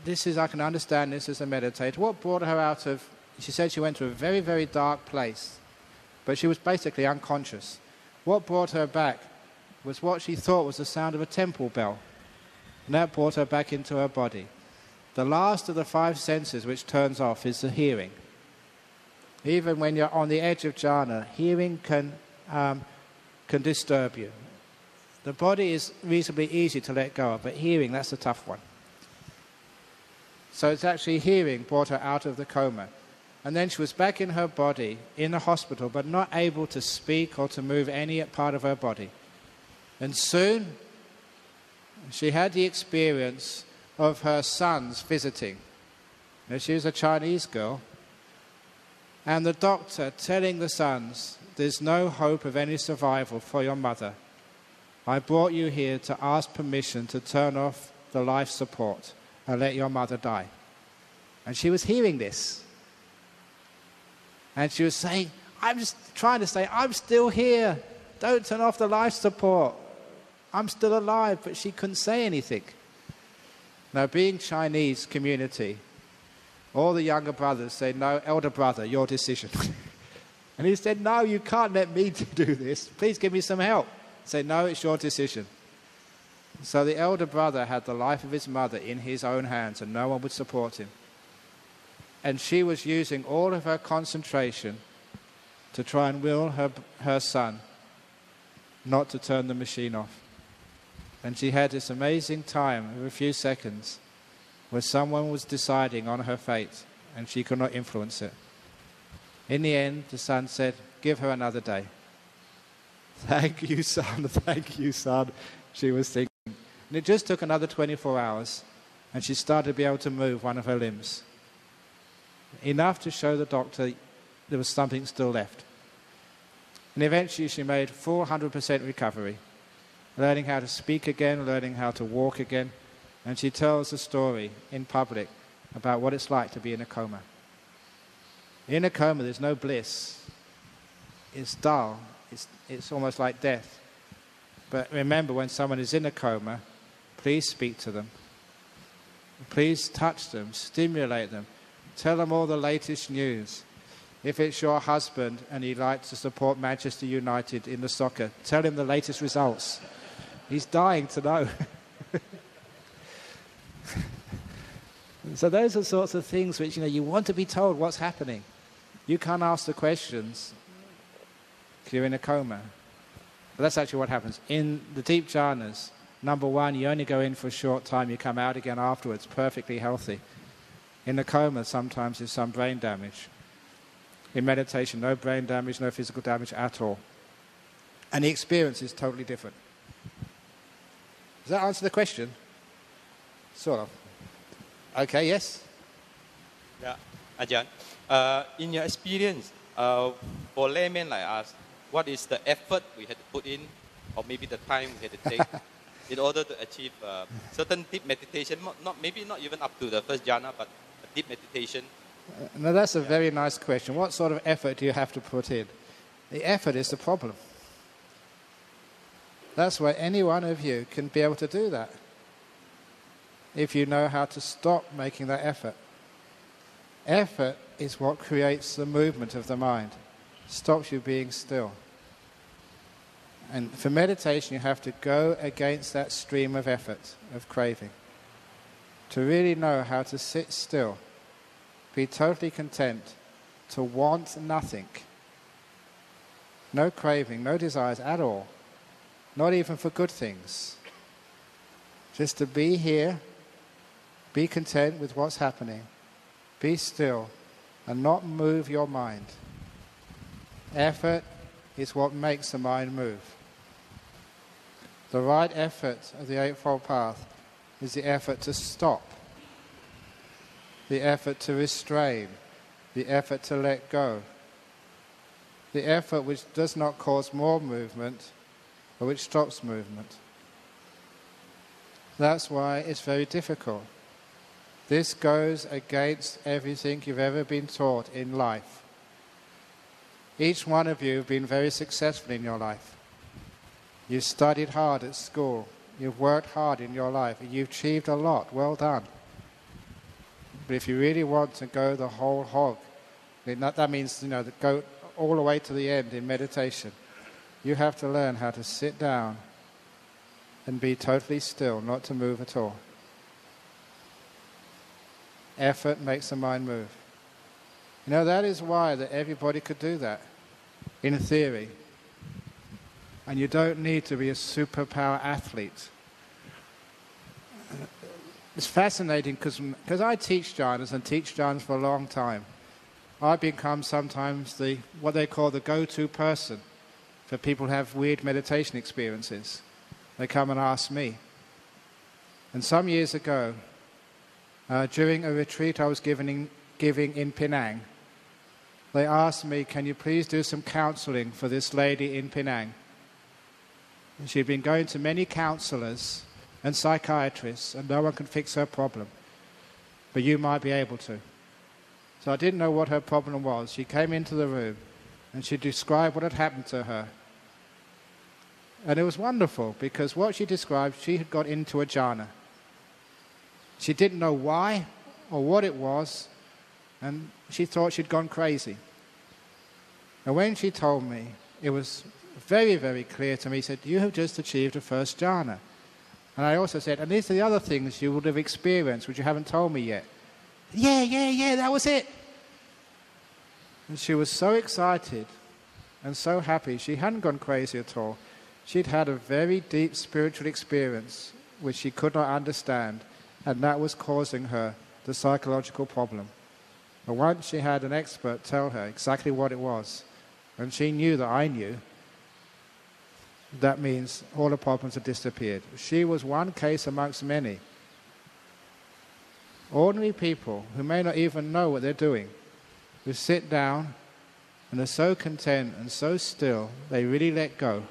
I can understand this as a meditator. What brought her out of, she said she went to a very, very dark place, but she was basically unconscious. What brought her back was what she thought was the sound of a temple bell, and that brought her back into her body. The last of the five senses which turns off is the hearing. Even when you're on the edge of jhana, hearing can disturb you. The body is reasonably easy to let go of, but hearing, that's the tough one. So it's actually hearing brought her out of the coma. And then she was back in her body, in the hospital, but not able to speak or to move any part of her body. And soon, she had the experience of her sons visiting. Now, she was a Chinese girl, and the doctor telling the sons, there's no hope of any survival for your mother. I brought you here to ask permission to turn off the life support and let your mother die. And she was hearing this. And she was saying, I'm just trying to say, I'm still here. Don't turn off the life support. I'm still alive. But she couldn't say anything. Now, being Chinese community, all the younger brothers say, no, elder brother, your decision. And he said, no, you can't let me do this. Please give me some help. Say, no, it's your decision. So the elder brother had the life of his mother in his own hands, and no one would support him. And she was using all of her concentration to try and will her son not to turn the machine off. And she had this amazing time of a few seconds where someone was deciding on her fate and she could not influence it. In the end, the son said, give her another day. Thank you, son. Thank you, son. She was thinking. And it just took another 24 hours and she started to be able to move one of her limbs. Enough to show the doctor there was something still left. And eventually she made full 100% recovery, learning how to speak again, learning how to walk again. And she tells a story in public about what it's like to be in a coma. In a coma, there's no bliss. It's dull. It's almost like death. But remember, when someone is in a coma, please speak to them. Please touch them, stimulate them. Tell them all the latest news. If it's your husband and he'd like to support Manchester United in the soccer, tell him the latest results. He's dying to know. So those are sorts of things which, you want to be told what's happening. You can't ask the questions if you're in a coma. But that's actually what happens. In the deep jhanas, number one, you only go in for a short time, you come out again afterwards, perfectly healthy. In a coma, sometimes there's some brain damage. In meditation, no brain damage, no physical damage at all. And the experience is totally different. Does that answer the question? Sort of. Okay, yes? Yeah, Ajahn. In your experience, for laymen like us, what is the effort we had to put in, or maybe the time we had to take in order to achieve certain deep meditation, maybe not even up to the first jhana, but a deep meditation? Now that's a very nice question. What sort of effort do you have to put in? The effort is the problem. That's why any one of you can be able to do that, if you know how to stop making that effort. Effort is what creates the movement of the mind, stops you being still. And for meditation, you have to go against that stream of effort, of craving, to really know how to sit still, be totally content, to want nothing. No craving, no desires at all, not even for good things. Just to be here, be content with what's happening, be still, and not move your mind. Effort is what makes the mind move. The right effort of the Eightfold Path is the effort to stop, the effort to restrain, the effort to let go, the effort which does not cause more movement, but which stops movement. That's why it's very difficult. This goes against everything you've ever been taught in life. Each one of you have been very successful in your life. You've studied hard at school. You've worked hard in your life. You've achieved a lot. Well done. But if you really want to go the whole hog, that means, go all the way to the end in meditation, you have to learn how to sit down and be totally still, not to move at all. Effort makes the mind move. That is why that everybody could do that, in theory. And you don't need to be a superpower athlete. It's fascinating because I teach jhanas and teach jhanas for a long time. I become sometimes what they call the go-to person for people who have weird meditation experiences. They come and ask me. And some years ago, during a retreat I was giving in Penang, they asked me, can you please do some counseling for this lady in Penang? And she'd been going to many counselors and psychiatrists, and no one can fix her problem. But you might be able to. So I didn't know what her problem was. She came into the room, and she described what had happened to her. And it was wonderful, because what she described, she had got into a jhana. She didn't know why or what it was, and she thought she'd gone crazy. And when she told me, it was very, very clear to me. He said, you have just achieved a first jhana. And I also said, and these are the other things you would have experienced, which you haven't told me yet. Yeah, that was it. And she was so excited and so happy. She hadn't gone crazy at all. She'd had a very deep spiritual experience which she could not understand, and that was causing her the psychological problem. But once she had an expert tell her exactly what it was, and she knew that I knew, that means all the problems had disappeared. She was one case amongst many. Ordinary people who may not even know what they're doing, who sit down and are so content and so still, they really let go.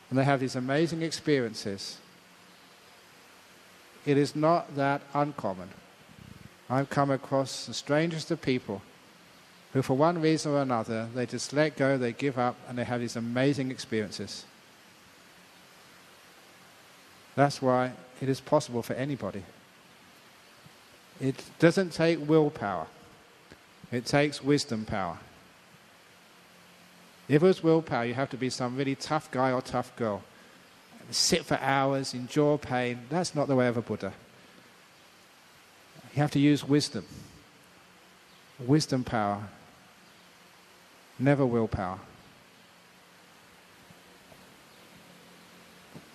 And they have these amazing experiences. It is not that uncommon. I've come across the strangest of people who, for one reason or another, they just let go, they give up, and they have these amazing experiences. That's why it is possible for anybody. It doesn't take willpower. It takes wisdom power. If it was willpower, you have to be some really tough guy or tough girl. Sit for hours, endure pain. That's not the way of a Buddha. You have to use wisdom. Wisdom power. Never willpower.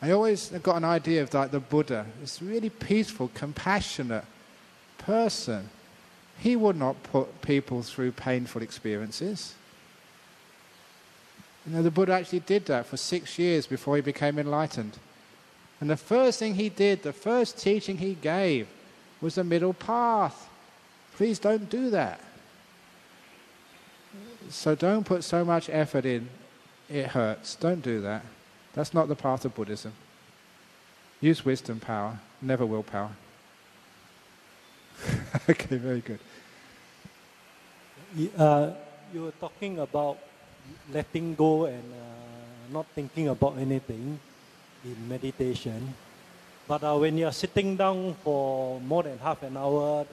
I always got an idea of the Buddha, this really peaceful, compassionate person. He would not put people through painful experiences. The Buddha actually did that for 6 years before he became enlightened. And the first thing he did, the first teaching he gave, was the middle path. Please don't do that. So don't put so much effort in, it hurts. Don't do that. That's not the path of Buddhism. Use wisdom power, never willpower. Okay, very good. You were talking about letting go and not thinking about anything in meditation. But when you are sitting down for more than half an hour,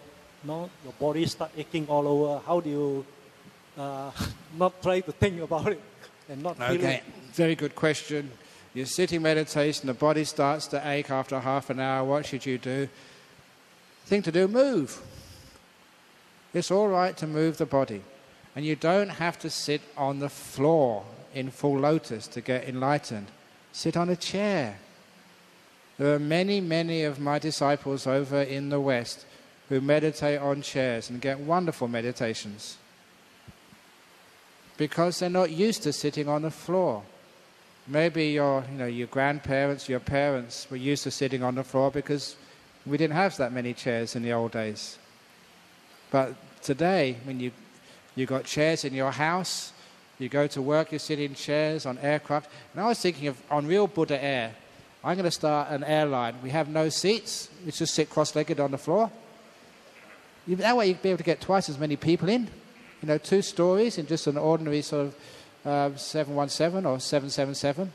your body starts aching all over. How do you not try to think about it and not feel it? Very good question. You're sitting meditation, the body starts to ache after half an hour. What should you do? Thing to do, move. It's all right to move the body. And you don't have to sit on the floor in full lotus to get enlightened. Sit on a chair. There are many, many of my disciples over in the West who meditate on chairs and get wonderful meditations. Because they're not used to sitting on the floor. Maybe your grandparents, your parents were used to sitting on the floor because we didn't have that many chairs in the old days. But today, when you got chairs in your house, you go to work, you sit in chairs on aircraft. And I was thinking of, on Real Buddha Air, I'm going to start an airline. We have no seats. You just sit cross-legged on the floor. That way you'd be able to get twice as many people in. 2 stories in just an ordinary sort of 717 or 777.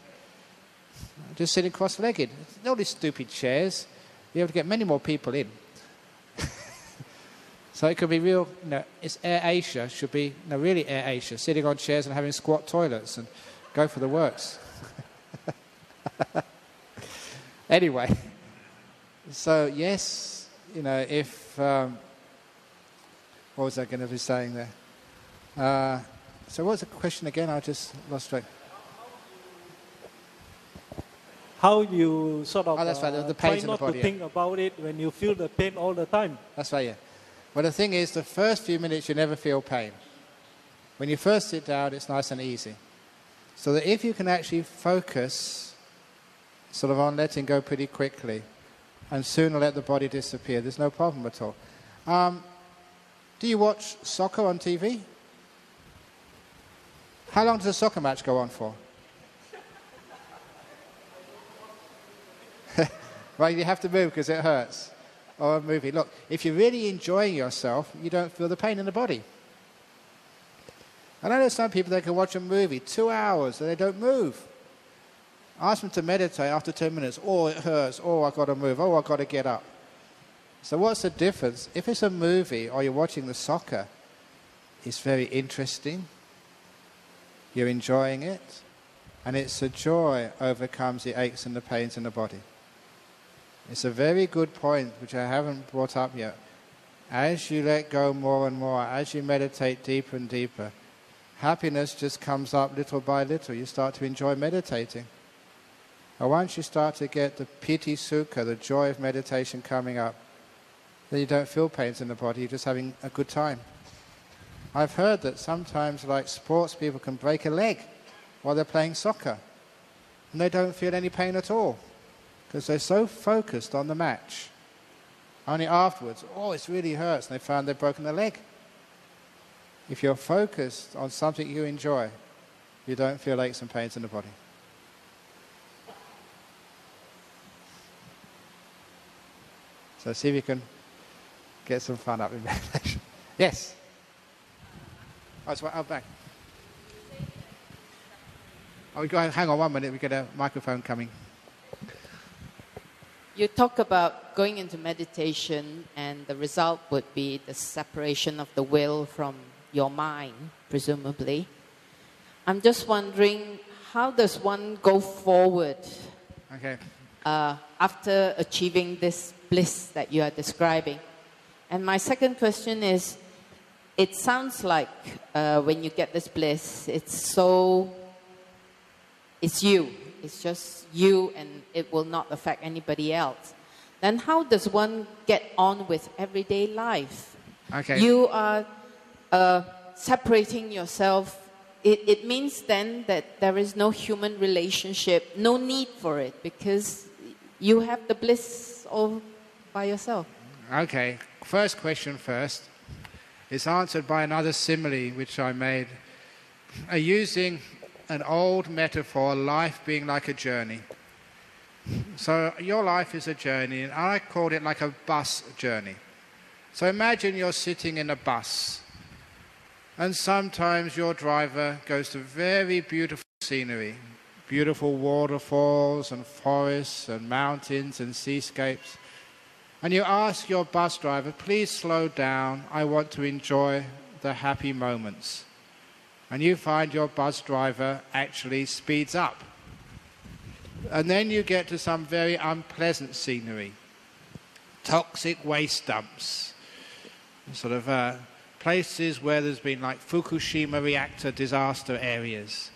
Just sitting cross-legged. All these stupid chairs. You're able to get many more people in. So it could be real, it's Air Asia, should be, really Air Asia, sitting on chairs and having squat toilets and go for the works. Anyway, so yes, if, what was I going to be saying there? So what was the question again? I just lost track. How you sort of that's right, the try pains in the not body, to think about it when you feel the pain all the time. That's right, yeah. Well, the thing is, the first few minutes you never feel pain. When you first sit down, it's nice and easy. So that if you can actually focus sort of on letting go pretty quickly and sooner let the body disappear, there's no problem at all. Do you watch soccer on TV? How long does a soccer match go on for? Well, you have to move because it hurts. Or a movie. Look, if you're really enjoying yourself, you don't feel the pain in the body. And I know some people, they can watch a movie 2 hours and they don't move. Ask them to meditate after 10 minutes. Oh, it hurts. Oh, I've got to move. Oh, I've got to get up. So what's the difference? If it's a movie or you're watching the soccer, it's very interesting. You're enjoying it. And it's the joy overcomes the aches and the pains in the body. It's a very good point, which I haven't brought up yet. As you let go more and more, as you meditate deeper and deeper, happiness just comes up little by little. You start to enjoy meditating. And once you start to get the piti sukha, the joy of meditation coming up, then you don't feel pains in the body, you're just having a good time. I've heard that sometimes, like sports people can break a leg while they're playing soccer, and they don't feel any pain at all. Because they're so focused on the match. Only afterwards, it really hurts, and they found they've broken their leg. If you're focused on something you enjoy, you don't feel aches and pains in the body. So see if you can get some fun up in meditation. Yes? Oh, it's out back. Oh, hang on 1 minute, we get a microphone coming. You talk about going into meditation and the result would be the separation of the will from your mind, presumably. I'm just wondering, how does one go forward after achieving this bliss that you are describing? And my second question is, it sounds like when you get this bliss, it's you. It's just you and it will not affect anybody else. Then how does one get on with everyday life? Okay. You are separating yourself. It means then that there is no human relationship, no need for it, because you have the bliss all by yourself. Okay. First question first. It's answered by another simile which I made. Using an old metaphor, life being like a journey. So your life is a journey, and I called it like a bus journey. So imagine you're sitting in a bus, and sometimes your driver goes to very beautiful scenery, beautiful waterfalls and forests and mountains and seascapes. And you ask your bus driver, please slow down, I want to enjoy the happy moments. And you find your bus driver actually speeds up. And then you get to some very unpleasant scenery. Toxic waste dumps. Sort of places where there's been like Fukushima reactor disaster areas.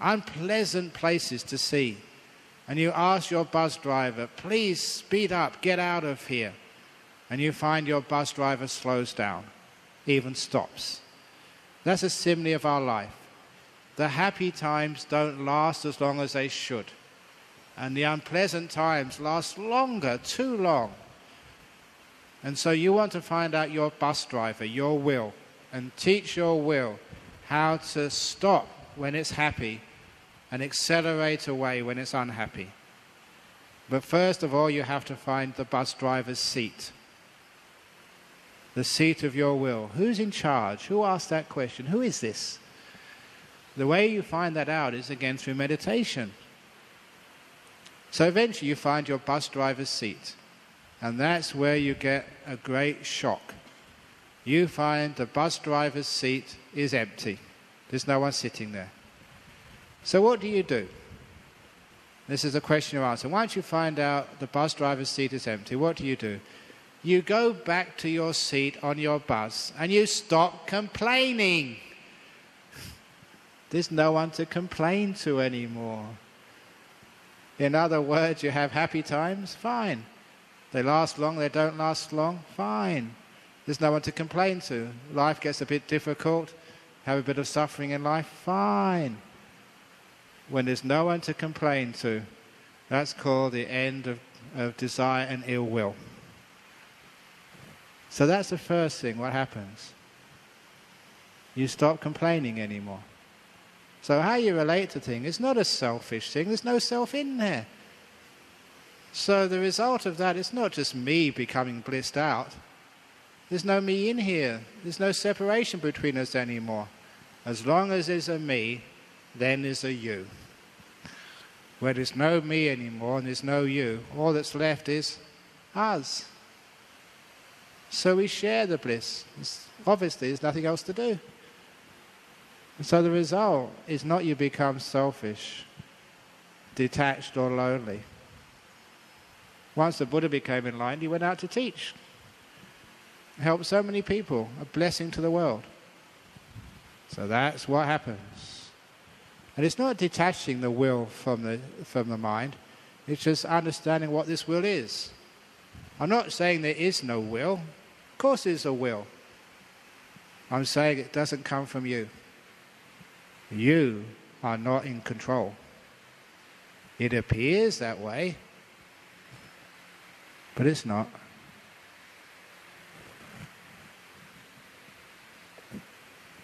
Unpleasant places to see. And you ask your bus driver, please speed up, get out of here. And you find your bus driver slows down, even stops. That's a simile of our life. the happy times don't last as long as they should. And the unpleasant times last longer, too long. And so you want to find out your bus driver, your will, and teach your will how to stop when it's happy and accelerate away when it's unhappy. But first of all, you have to find the bus driver's seat. The seat of your will. Who's in charge? Who asked that question? Who is this? The way you find that out is again through meditation. So eventually you find your bus driver's seat. And that's where you get a great shock. You find the bus driver's seat is empty. There's no one sitting there. So what do? This is a question you answer. Once you find out the bus driver's seat is empty, what do? You go back to your seat on your bus and you stop complaining. There's no one to complain to anymore. In other words, you have happy times, fine. They last long, they don't last long, fine. There's no one to complain to. Life gets a bit difficult, have a bit of suffering in life, fine. When there's no one to complain to, that's called the end of desire and ill will. So that's the first thing, what happens? You stop complaining anymore. So how you relate to things is not a selfish thing, there's no self in there. So the result of that is not just me becoming blissed out. There's no me in here. There's no separation between us anymore. As long as there's a me, then there's a you. Where there's no me anymore and there's no you, all that's left is us. So we share the bliss. Obviously, there's nothing else to do. And so the result is not you become selfish, detached or lonely. Once the Buddha became enlightened, he went out to teach. Helped so many people, a blessing to the world. So that's what happens. And it's not detaching the will from the mind, it's just understanding what this will is. I'm not saying there is no will. Of course there's a will. I'm saying it doesn't come from you. You are not in control. It appears that way, but it's not.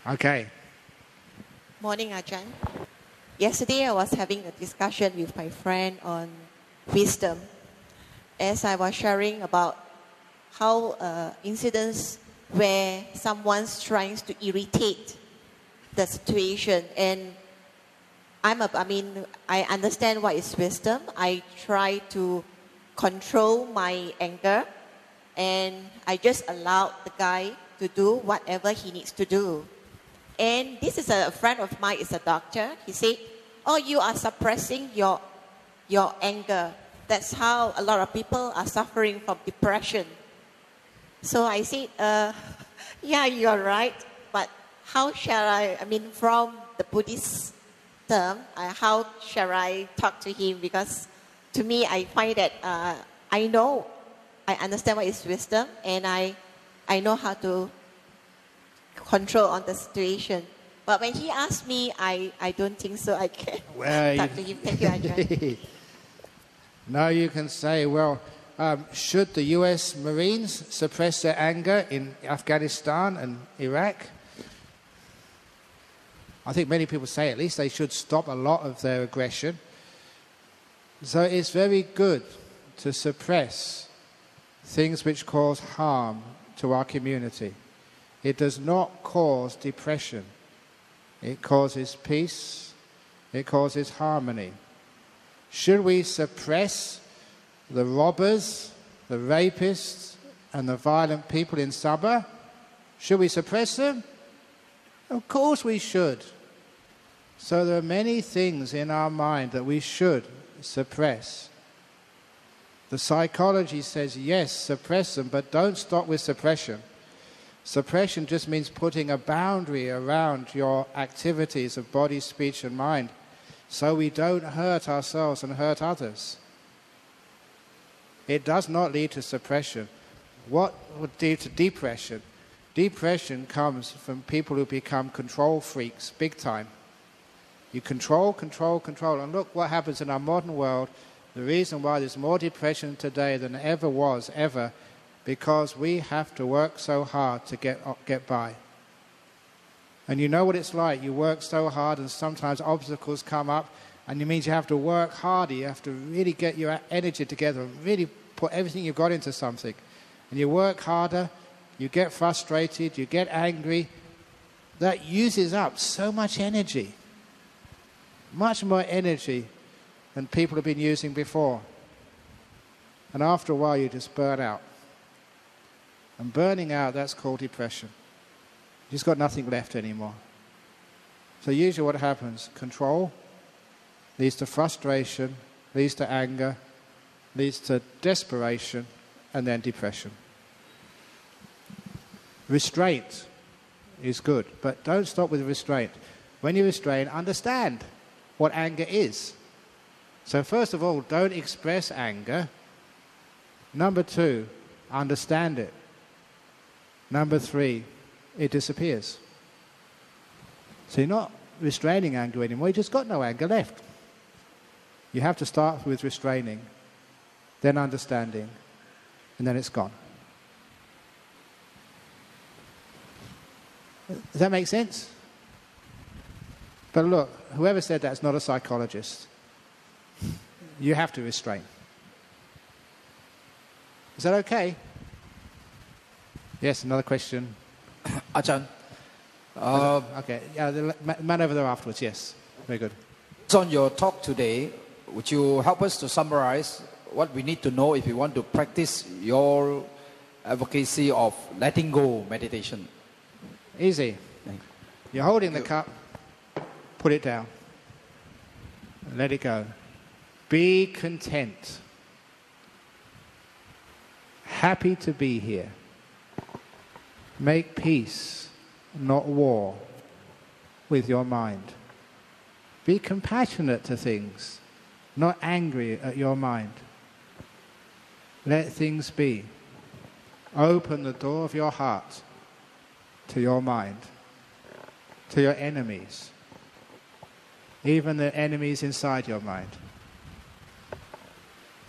Okay. Morning, Ajahn. Yesterday I was having a discussion with my friend on wisdom. As I was sharing about how incidents where someone's trying to irritate the situation, and I understand what is wisdom. I try to control my anger, and I just allowed the guy to do whatever he needs to do. And this is a friend of mine, is a doctor. He said, "Oh, you are suppressing your anger. That's how a lot of people are suffering from depression." So I said, "Yeah, you're right. But how shall from the Buddhist term, how shall I talk to him? Because to me, I find that I understand what is wisdom, and I know how to control on the situation. But when he asked me, I don't think so I can talk to him." Thank you, Ajahn. Now you can say, should the US Marines suppress their anger in Afghanistan and Iraq? I think many people say at least they should stop a lot of their aggression. So it's very good to suppress things which cause harm to our community. It does not cause depression. It causes peace. It causes harmony. Should we suppress the robbers, the rapists, and the violent people in Sabah? Should we suppress them? Of course we should. So there are many things in our mind that we should suppress. The psychology says, yes, suppress them, but don't stop with suppression. Suppression just means putting a boundary around your activities of body, speech, and mind so we don't hurt ourselves and hurt others. It does not lead to suppression. What would lead to depression? Depression comes from people who become control freaks big time. You control, control, control. And look what happens in our modern world. The reason why there's more depression today than ever was, ever, because we have to work so hard to get by. And you know what it's like. You work so hard and sometimes obstacles come up, and it means you have to work harder. You have to really get your energy together and really put everything you've got into something. And you work harder, you get frustrated, you get angry. That uses up so much energy. Much more energy than people have been using before. And after a while you just burn out. And burning out, that's called depression. You've just got nothing left anymore. So usually what happens, control leads to frustration, leads to anger, leads to desperation, and then depression. Restraint is good, but don't stop with restraint. When you restrain, understand what anger is. So first of all, don't express anger. Number 2, understand it. Number 3, it disappears. So you're not restraining anger anymore, you just got no anger left. You have to start with restraining, then understanding, and then it's gone. Does that make sense? But look, whoever said that is not a psychologist. You have to restrain. Is that okay? Yes, another question. Ajahn. Okay, yeah, the man over there afterwards, yes. Very good. On your talk today, would you help us to summarize what we need to know if we want to practice your advocacy of letting go meditation? Easy. You're holding the cup, put it down. Let it go. Be content. Happy to be here. Make peace, not war, with your mind. Be compassionate to things, not angry at your mind. Let things be. Open the door of your heart to your mind, to your enemies, even the enemies inside your mind.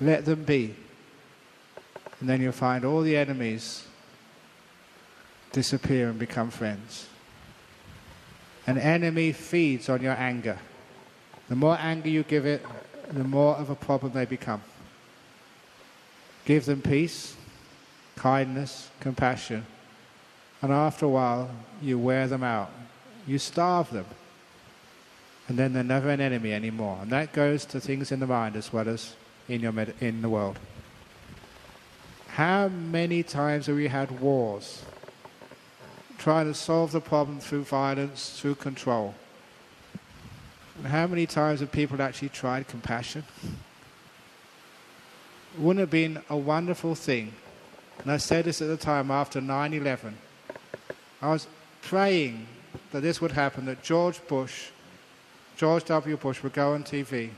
Let them be. And then you'll find all the enemies disappear and become friends. An enemy feeds on your anger. The more anger you give it, the more of a problem they become. Give them peace, kindness, compassion, and after a while, you wear them out. You starve them. And then they're never an enemy anymore. And that goes to things in the mind as well as in the world. How many times have we had wars? Trying to solve the problem through violence, through control. And how many times have people actually tried compassion? Wouldn't it have been a wonderful thing? And I said this at the time after 9/11. I was praying that this would happen, that George W. Bush would go on TV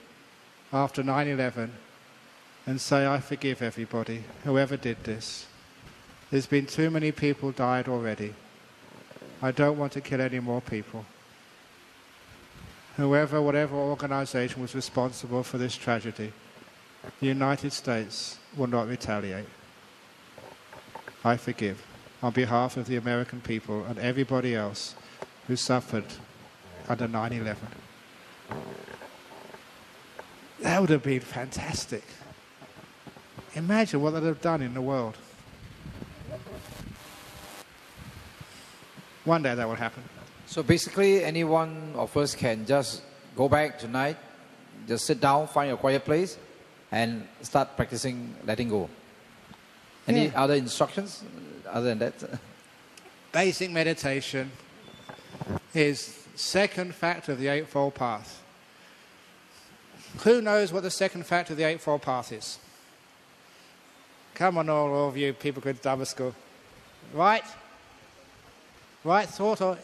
after 9/11 and say, I forgive everybody, whoever did this. There's been too many people died already. I don't want to kill any more people. Whoever, whatever organization was responsible for this tragedy, the United States will not retaliate. I forgive on behalf of the American people and everybody else who suffered under 9/11. That would have been fantastic. Imagine what that would have done in the world. One day that will happen. So basically, any one of us can just go back tonight, just sit down, find a quiet place, and start practicing letting go. Any other instructions other than that? Basic meditation is second factor of the Eightfold Path. Who knows what the second factor of the Eightfold Path is? Come on, all of you people go to Dharma school. Right? Right thought,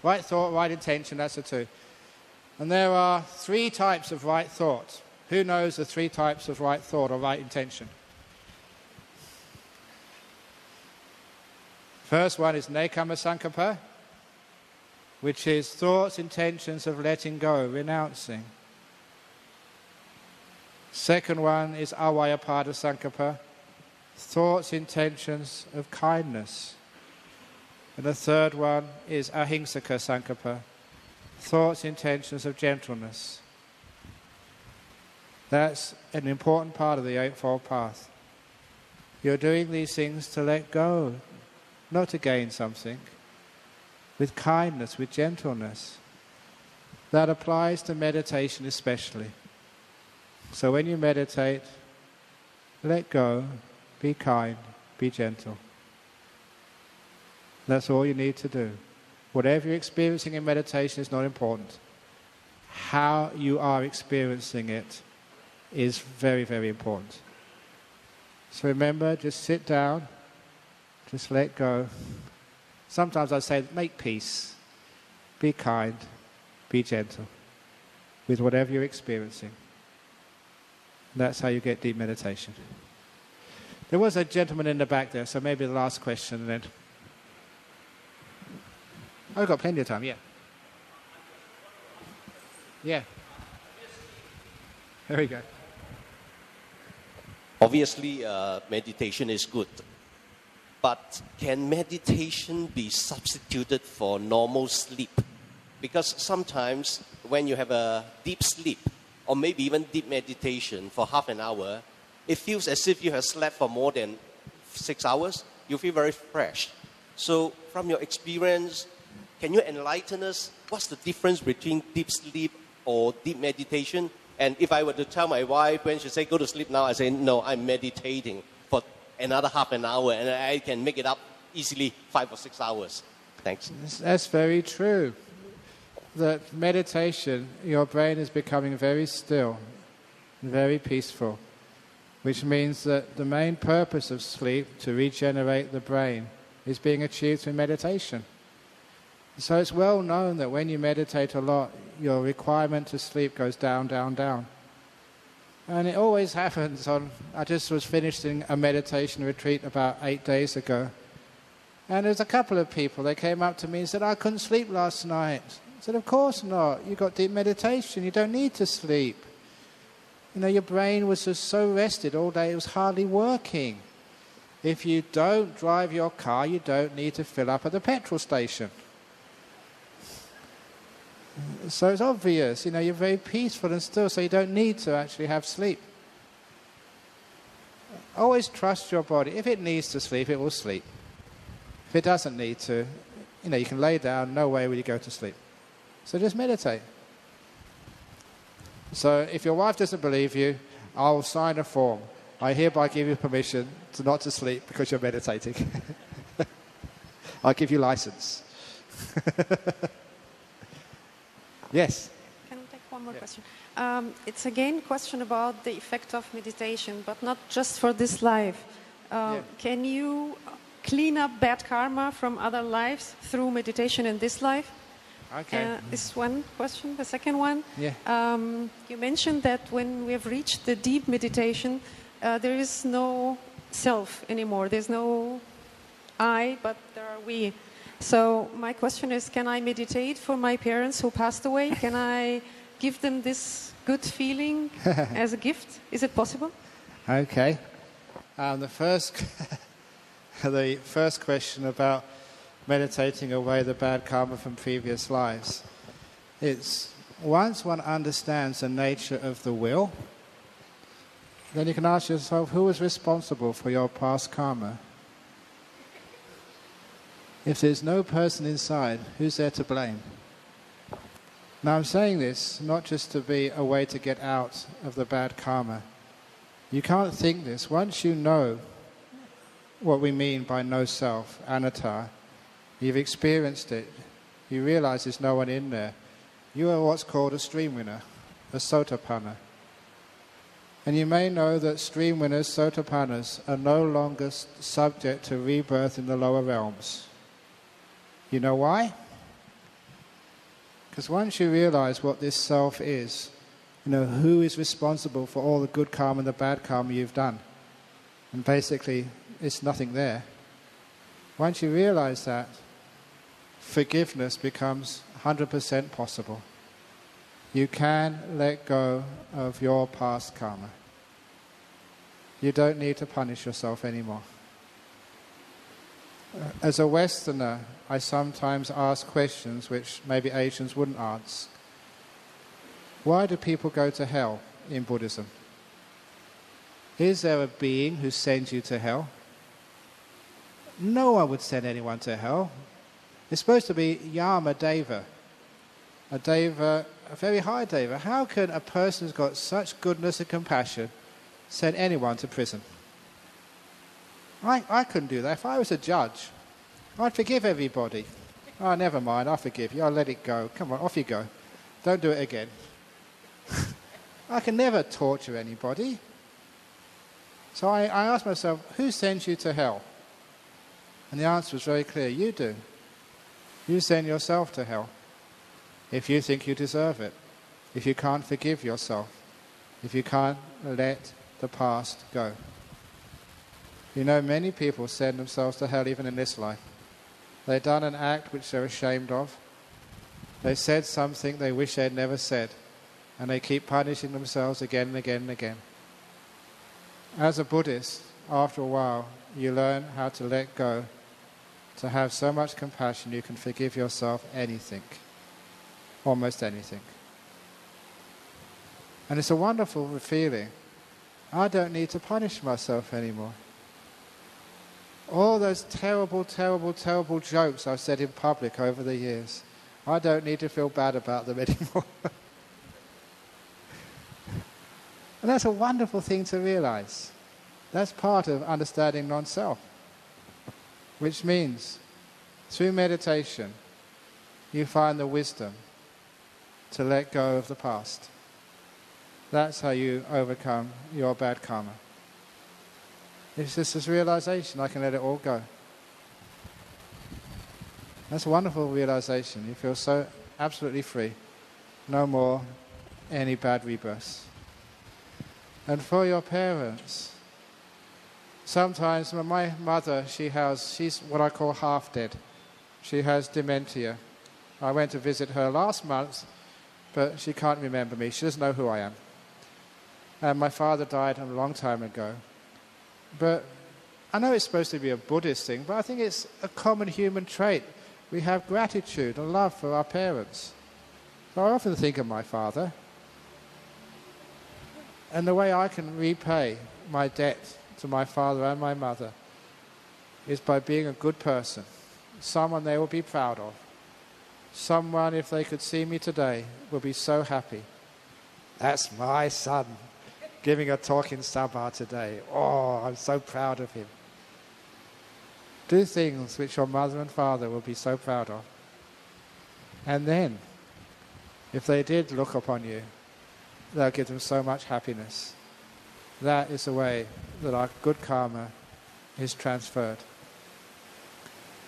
right intention, that's the two. And there are 3 types of right thought. Who knows the 3 types of right thought or right intention? First one is Nekama Sankappa. which is thoughts, intentions of letting go, renouncing. Second one is avayapada sankappa, thoughts, intentions of kindness. And the third one is ahingsaka sankappa, thoughts, intentions of gentleness. That's an important part of the Eightfold Path. You're doing these things to let go, not to gain something, with kindness, with gentleness. That applies to meditation especially. So when you meditate, let go, be kind, be gentle. That's all you need to do. Whatever you're experiencing in meditation is not important. How you are experiencing it is very, very important. So remember, just sit down, just let go. Sometimes I say, make peace, be kind, be gentle with whatever you're experiencing. That's how you get deep meditation. There was a gentleman in the back there, so maybe the last question and then... Oh, we've got plenty of time, yeah. Yeah. There we go. Obviously, meditation is good. But can meditation be substituted for normal sleep? Because sometimes when you have a deep sleep, or maybe even deep meditation for half an hour, it feels as if you have slept for more than 6 hours. You feel very fresh. So from your experience, can you enlighten us? What's the difference between deep sleep or deep meditation? And if I were to tell my wife when she say go to sleep now, I say, no, I'm meditating for another half an hour and I can make it up easily 5 or 6 hours. Thanks. That's very true. That meditation, your brain is becoming very still, very peaceful, which means that the main purpose of sleep, to regenerate the brain, is being achieved through meditation. So it's well known that when you meditate a lot, your requirement to sleep goes down, down, down. And it always happens I just was finishing a meditation retreat about 8 days ago. And there's a couple of people, they came up to me and said, I couldn't sleep last night. I said, of course not. You got deep meditation. You don't need to sleep. You know, your brain was just so rested all day, it was hardly working. If you don't drive your car, you don't need to fill up at the petrol station. So it's obvious, you know, you're very peaceful and still, so you don't need to actually have sleep. Always trust your body. If it needs to sleep, it will sleep. If it doesn't need to, you know, you can lay down, no way will you go to sleep. So just meditate. So if your wife doesn't believe you, I'll sign a form. I hereby give you permission not to sleep because you're meditating. I'll give you license. Yes. Can we take one more question? It's again a question about the effect of meditation, but not just for this life. Can you clean up bad karma from other lives through meditation in this life? Okay. This is one question. The second one, yeah. You mentioned that when we have reached the deep meditation, there is no self anymore. There's no I, but there are we. So my question is, can I meditate for my parents who passed away? Can I give them this good feeling as a gift? Is it possible? Okay. The first question about meditating away the bad karma from previous lives. It's once one understands the nature of the will, then you can ask yourself, who was responsible for your past karma? If there's no person inside, who's there to blame? Now I'm saying this not just to be a way to get out of the bad karma. You can't think this. Once you know what we mean by no self, anatta, you've experienced it, you realize there's no one in there. You are what's called a stream winner, a sotapanna. And you may know that stream winners, sotapannas, are no longer subject to rebirth in the lower realms. You know why? Because once you realize what this self is, you know, who is responsible for all the good karma and the bad karma you've done. And basically, it's nothing there. Once you realize that, forgiveness becomes 100% possible. You can let go of your past karma. You don't need to punish yourself anymore. As a Westerner, I sometimes ask questions which maybe Asians wouldn't ask. Why do people go to hell in Buddhism? Is there a being who sends you to hell? No one would send anyone to hell. It's supposed to be Yama Deva, a Deva, a very high Deva. How can a person who's got such goodness and compassion send anyone to prison? I couldn't do that. If I was a judge, I'd forgive everybody. Oh, never mind, I'll forgive you. I'll let it go. Come on, off you go. Don't do it again. I can never torture anybody. So I asked myself, who sends you to hell? And the answer was very clear. You do. You send yourself to hell if you think you deserve it, if you can't forgive yourself, if you can't let the past go. You know, many people send themselves to hell even in this life. They've done an act which they're ashamed of. They said something they wish they'd never said, and they keep punishing themselves again and again and again. As a Buddhist, after a while, you learn how to let go, to have so much compassion you can forgive yourself anything, almost anything. And it's a wonderful feeling. I don't need to punish myself anymore. All those terrible, terrible, terrible jokes I've said in public over the years, I don't need to feel bad about them anymore. And that's a wonderful thing to realize. That's part of understanding non-self, which means through meditation you find the wisdom to let go of the past. That's how you overcome your bad karma. It's just this realization, I can let it all go. That's a wonderful realization. You feel so absolutely free. No more any bad rebirths. And for your parents, sometimes my mother, she's what I call half dead. She has dementia. I went to visit her last month, but she can't remember me. She doesn't know who I am. And my father died a long time ago. But I know it's supposed to be a Buddhist thing, but I think it's a common human trait. We have gratitude and love for our parents. So I often think of my father. And the way I can repay my debt to my father and my mother is by being a good person, someone they will be proud of, someone, if they could see me today, will be so happy. That's my son giving a talk in Sabha today. Oh, I'm so proud of him. Do things which your mother and father will be so proud of. And then, if they did look upon you, they'll give them so much happiness. That is the way that our good karma is transferred.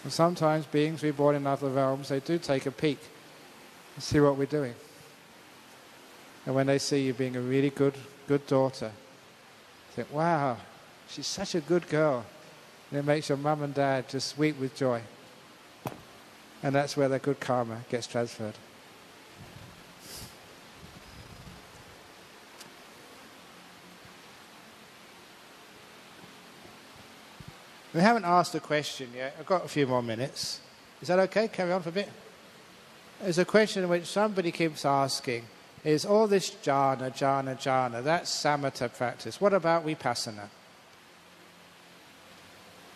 And sometimes beings reborn in other realms, they do take a peek and see what we're doing. And when they see you being a really good daughter, they think, wow, she's such a good girl. And it makes your mum and dad just weep with joy. And that's where the good karma gets transferred. We haven't asked a question yet. I've got a few more minutes. Is that okay? Carry on for a bit. There's a question which somebody keeps asking. Is all this jhana, that's samatha practice. What about vipassana?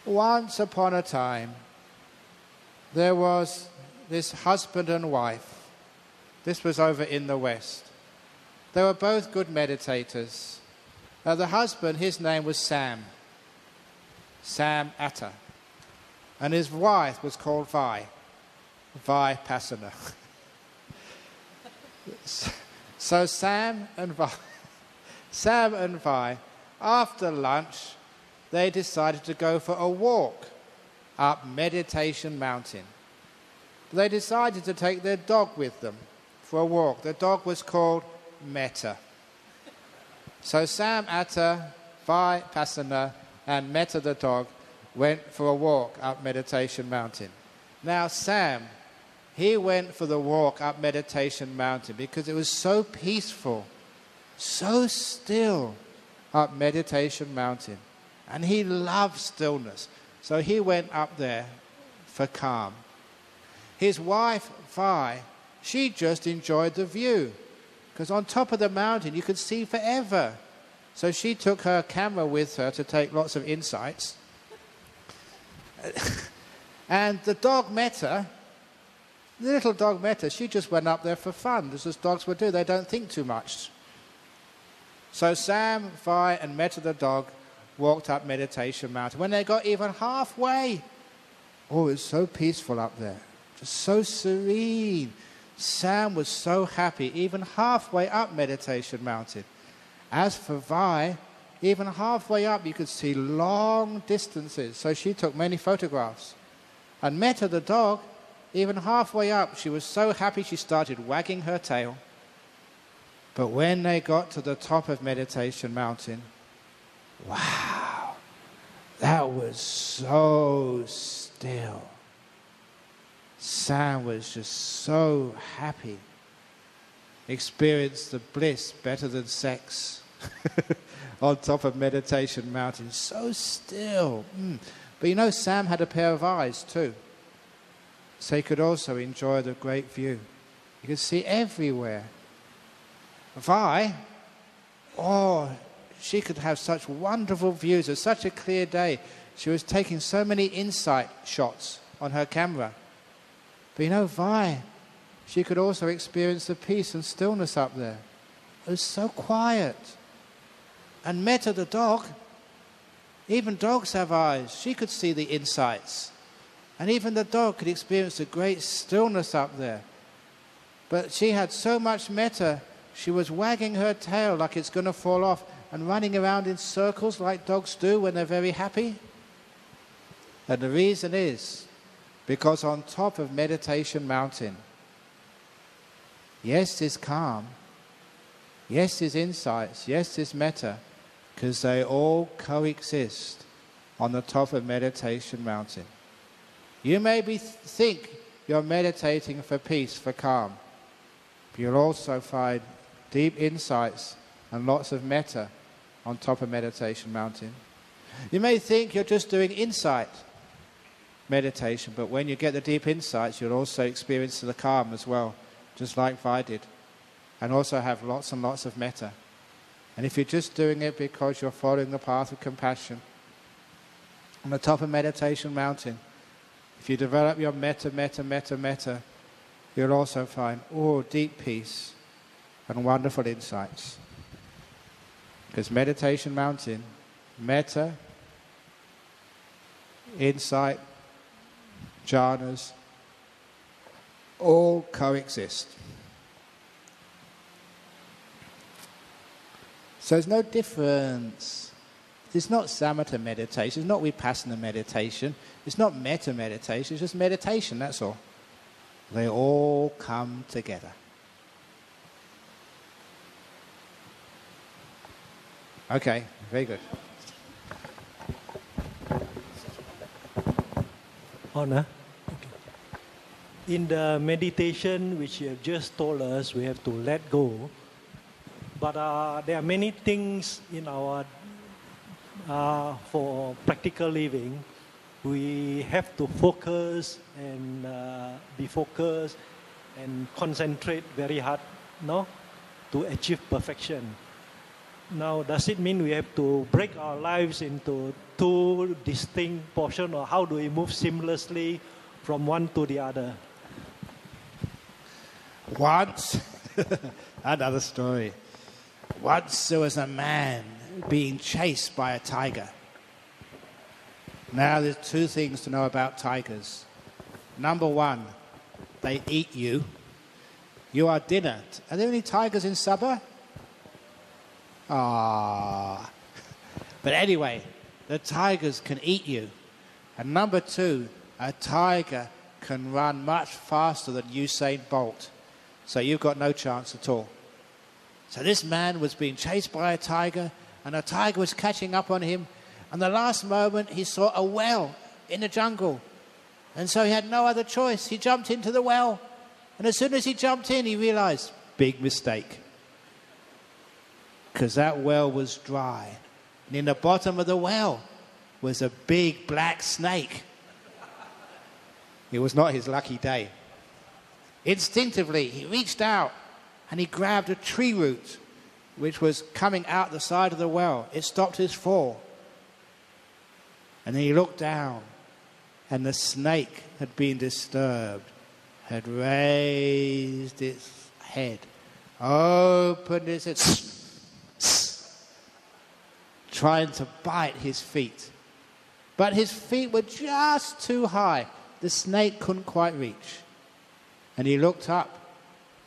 Once upon a time, there was this husband and wife. This was over in the West. They were both good meditators. The husband, his name was Sam Atta. And his wife was called Vipassana. So Sam and Vi, after lunch, they decided to go for a walk up Meditation Mountain. They decided to take their dog with them for a walk. The dog was called Metta. So Sam Atta, Vipassana, and Metta the dog went for a walk up Meditation Mountain. Now Sam he went for the walk up Meditation Mountain because it was so peaceful, so still up Meditation Mountain. And he loved stillness. So he went up there for calm. His wife, Vi, she just enjoyed the view because on top of the mountain you could see forever. So she took her camera with her to take lots of insights. And the dog Meta, the little dog Meta, she just went up there for fun, just as dogs would do. They don't think too much. So Sam, Vi, and Meta the dog walked up Meditation Mountain. When they got even halfway, oh, it was so peaceful up there, just so serene. Sam was so happy, even halfway up Meditation Mountain. As for Vi, even halfway up you could see long distances, so she took many photographs. And Meta the dog, even halfway up, she was so happy she started wagging her tail. But when they got to the top of Meditation Mountain, wow, that was so still. Sam was just so happy. Experienced the bliss better than sex on top of Meditation Mountain. So still. But you know, Sam had a pair of eyes too. So he could also enjoy the great view. You could see everywhere. Vi, oh, she could have such wonderful views. It was such a clear day. She was taking so many insight shots on her camera. But you know, Vi, she could also experience the peace and stillness up there. It was so quiet. And Meta the dog, even dogs have eyes. She could see the insights. And even the dog could experience the great stillness up there. But she had so much metta, she was wagging her tail like it's going to fall off and running around in circles like dogs do when they're very happy. And the reason is because on top of Meditation Mountain, yes, there's calm, yes, there's insights, yes, there's metta, because they all coexist on the top of Meditation Mountain. You may think you're meditating for peace, for calm, but you'll also find deep insights and lots of metta on top of Meditation Mountain. You may think you're just doing insight meditation, but when you get the deep insights, you'll also experience the calm as well, just like Vi did, and also have lots and lots of metta. And if you're just doing it because you're following the path of compassion, on the top of Meditation Mountain, if you develop your metta, you'll also find, deep peace and wonderful insights. Because Meditation Mountain, metta, insight, jhanas, all coexist. So there's no difference. It's not samatha meditation, it's not vipassana meditation, it's not metta meditation, it's just meditation, that's all. They all come together. Okay, very good. Honor. Okay. In the meditation which you have just told us, we have to let go. But there are many things in our for practical living. We have to focus and be focused and concentrate very hard, no, to achieve perfection. Now, does it mean we have to break our lives into two distinct portions, or how do we move seamlessly from one to the other? Once, another story. Once there was a man being chased by a tiger. Now there's two things to know about tigers. Number one, they eat you. You are dinner. Are there any tigers in Sabah? But anyway, the tigers can eat you. And number two, a tiger can run much faster than Usain Bolt. So you've got no chance at all. So this man was being chased by a tiger, and a tiger was catching up on him. And the last moment he saw a well in the jungle. And so he had no other choice. He jumped into the well. And as soon as he jumped in, he realized, big mistake. Because that well was dry. And in the bottom of the well was a big black snake. It was not his lucky day. Instinctively, he reached out and he grabbed a tree root which was coming out the side of the well. It stopped his fall. And then he looked down, and the snake had been disturbed, had raised its head, opened its head, trying to bite his feet. But his feet were just too high. The snake couldn't quite reach. And he looked up,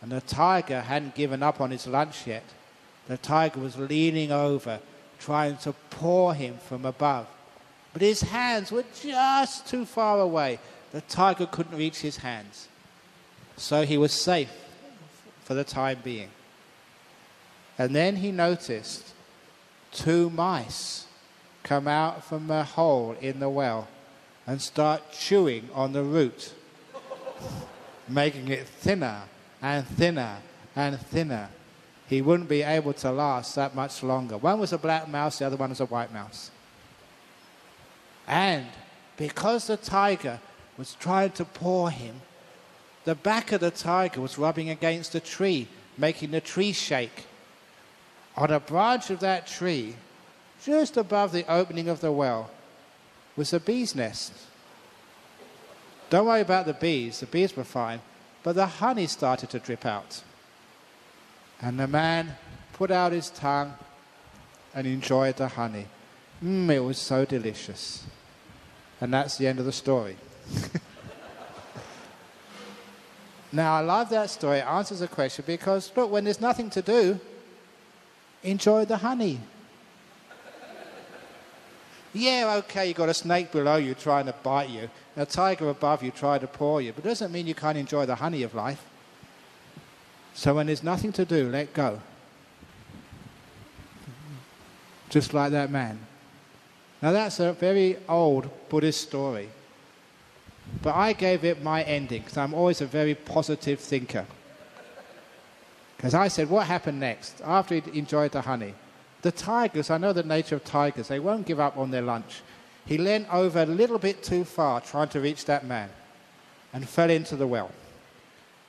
and the tiger hadn't given up on his lunch yet. The tiger was leaning over, trying to paw him from above. But his hands were just too far away. The tiger couldn't reach his hands. So he was safe for the time being. And then he noticed 2 mice come out from a hole in the well and start chewing on the root, making it thinner and thinner and thinner. He wouldn't be able to last that much longer. One was a black mouse, the other one was a white mouse. And because the tiger was trying to paw him, the back of the tiger was rubbing against the tree, making the tree shake. On a branch of that tree, just above the opening of the well, was a bee's nest. Don't worry about the bees were fine, but the honey started to drip out. And the man put out his tongue and enjoyed the honey. It was so delicious. And that's the end of the story. Now, I love that story. It answers the question because, look, when there's nothing to do, enjoy the honey. Yeah, okay, you've got a snake below you trying to bite you, a tiger above you trying to paw you, but it doesn't mean you can't enjoy the honey of life. So when there's nothing to do, let go. Just like that man. Now that's a very old Buddhist story. But I gave it my ending because I'm always a very positive thinker. Because I said, what happened next after he enjoyed the honey? The tigers, I know the nature of tigers, they won't give up on their lunch. He leant over a little bit too far trying to reach that man and fell into the well.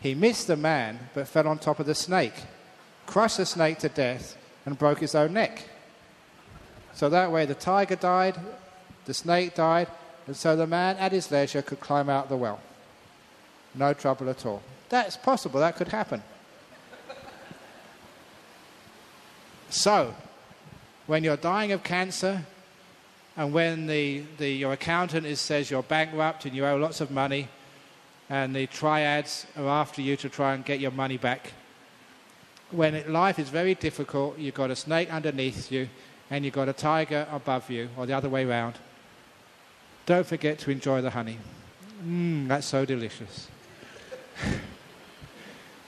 He missed the man but fell on top of the snake, crushed the snake to death and broke his own neck. So that way the tiger died, the snake died, and so the man at his leisure could climb out the well. No trouble at all. That's possible, that could happen. So, when you're dying of cancer, and when your accountant says you're bankrupt and you owe lots of money, and the triads are after you to try and get your money back, when life is very difficult, you've got a snake underneath you, and you've got a tiger above you, or the other way around, don't forget to enjoy the honey. That's so delicious.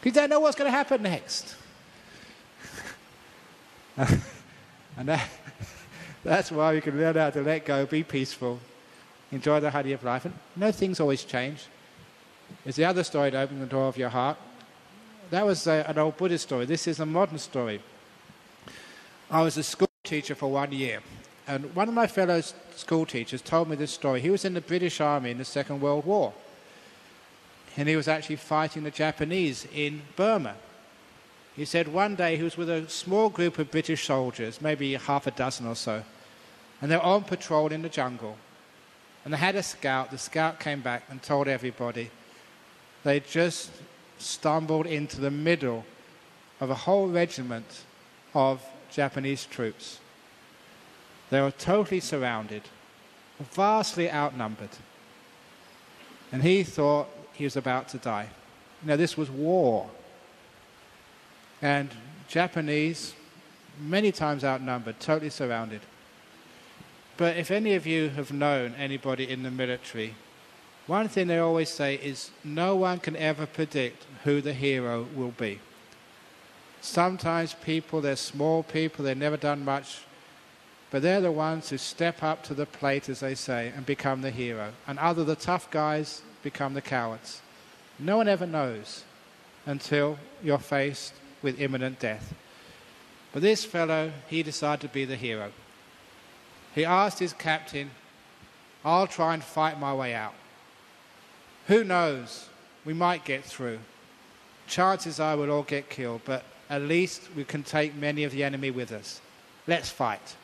You don't know what's going to happen next. And that's why we can learn how to let go, be peaceful, enjoy the honey of life. And things always change. There's the other story to open the door of your heart. That was an old Buddhist story. This is a modern story. I was a school teacher for 1 year. And one of my fellow school teachers told me this story. He was in the British Army in the Second World War. And he was actually fighting the Japanese in Burma. He said one day he was with a small group of British soldiers, maybe half a dozen or so. And they were on patrol in the jungle. And they had a scout. The scout came back and told everybody they just stumbled into the middle of a whole regiment of Japanese troops. They were totally surrounded, vastly outnumbered. And he thought he was about to die. Now, this was war. And Japanese, many times outnumbered, totally surrounded. But if any of you have known anybody in the military, one thing they always say is no one can ever predict who the hero will be. Sometimes people, they're small people, they've never done much, but they're the ones who step up to the plate, as they say, and become the hero. And other the tough guys become the cowards. No one ever knows until you're faced with imminent death. But this fellow, he decided to be the hero. He asked his captain, I'll try and fight my way out. Who knows? We might get through. Chances are we'll all get killed, but at least we can take many of the enemy with us. Let's fight.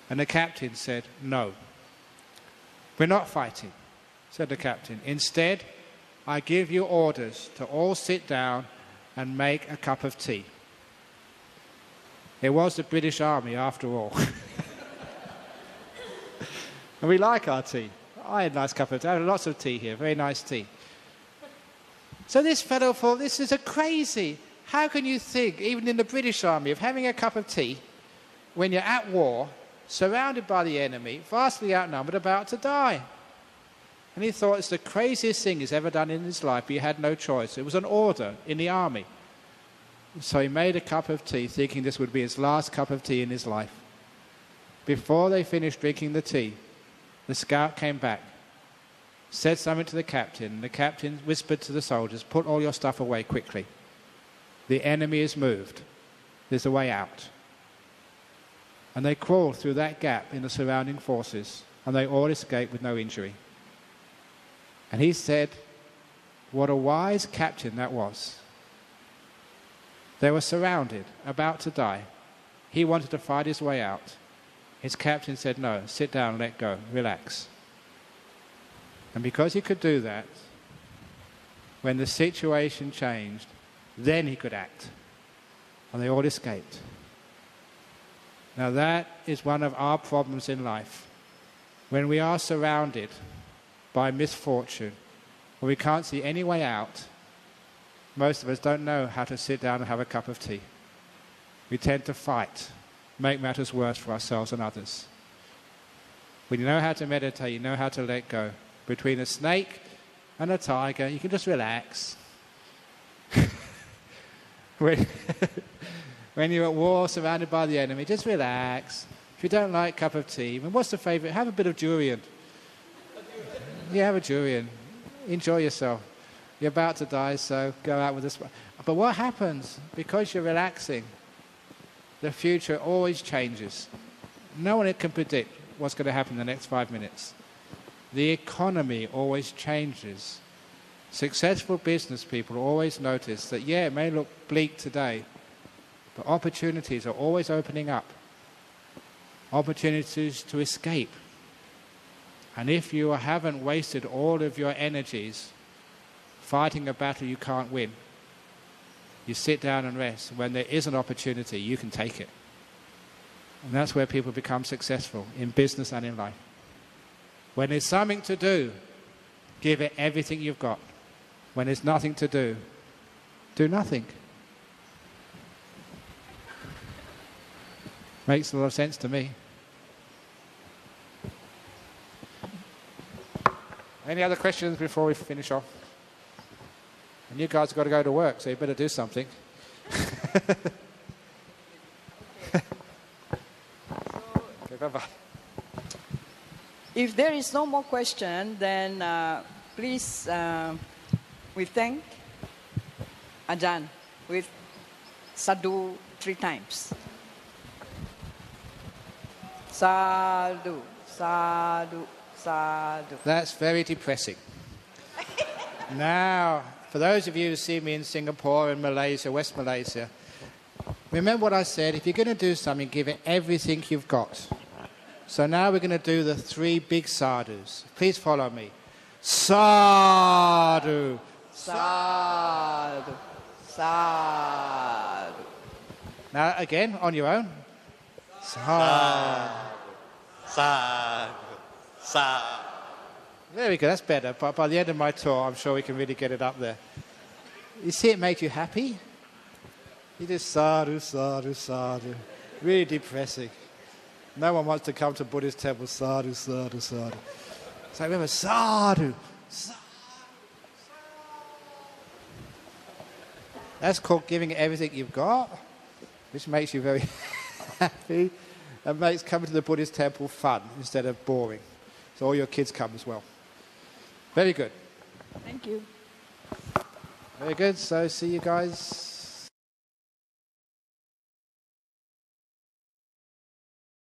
And the captain said, no. We're not fighting, said the captain. Instead, I give you orders to all sit down and make a cup of tea. It was the British Army, after all. And we like our tea. I had a nice cup of tea. I had lots of tea here, very nice tea. So this fellow thought, this is a crazy. How can you think, even in the British Army, of having a cup of tea when you're at war, surrounded by the enemy, vastly outnumbered, about to die? And he thought it's the craziest thing he's ever done in his life, but he had no choice. It was an order in the army. So he made a cup of tea, thinking this would be his last cup of tea in his life. Before they finished drinking the tea, the scout came back, said something to the captain, and the captain whispered to the soldiers, put all your stuff away quickly. The enemy is moved. There's a way out. And they crawled through that gap in the surrounding forces, and they all escaped with no injury. And he said, what a wise captain that was. They were surrounded, about to die. He wanted to fight his way out. His captain said, no, sit down, let go, relax. And because he could do that, when the situation changed, then he could act. And they all escaped. Now that is one of our problems in life. When we are surrounded by misfortune, or we can't see any way out, most of us don't know how to sit down and have a cup of tea. We tend to fight, make matters worse for ourselves and others. When you know how to meditate, you know how to let go. Between a snake and a tiger, you can just relax. When you're at war, surrounded by the enemy, just relax. If you don't like a cup of tea, I mean, what's the favourite? Have a bit of durian. Yeah, have a durian. Enjoy yourself. You're about to die, so go out with a smile. But what happens? Because you're relaxing, the future always changes. No one can predict what's going to happen in the next 5 minutes. The economy always changes. Successful business people always notice that, yeah, it may look bleak today, but opportunities are always opening up. Opportunities to escape. And if you haven't wasted all of your energies fighting a battle you can't win, you sit down and rest. When there is an opportunity, you can take it. And that's where people become successful in business and in life. When there's something to do, give it everything you've got. When there's nothing to do, do nothing. Makes a lot of sense to me. Any other questions before we finish off? And you guys have got to go to work, so you better do something. Okay, bye-bye. If there is no more question, then please, we thank Ajahn with sadhu 3 times. Sadhu, sadhu, sadhu. That's very depressing. Now, for those of you who see me in Singapore and Malaysia, West Malaysia, remember what I said, if you're going to do something, give it everything you've got. So now we're going to do the 3 big sadhus. Please follow me. Sadhu. Sadhu, sadhu. Now again, on your own. Sadhu. Sadhu, sadhu. There we go, that's better. But by the end of my tour, I'm sure we can really get it up there. You see it makes you happy? You just sadhu, sadhu, sadhu. Really depressing. No one wants to come to Buddhist temple, sadhu, sadhu, sadhu. So remember, sadhu, sadhu. That's called giving everything you've got, which makes you very happy. and makes coming to the Buddhist temple fun instead of boring. So all your kids come as well. Very good. Thank you. Very good. So see you guys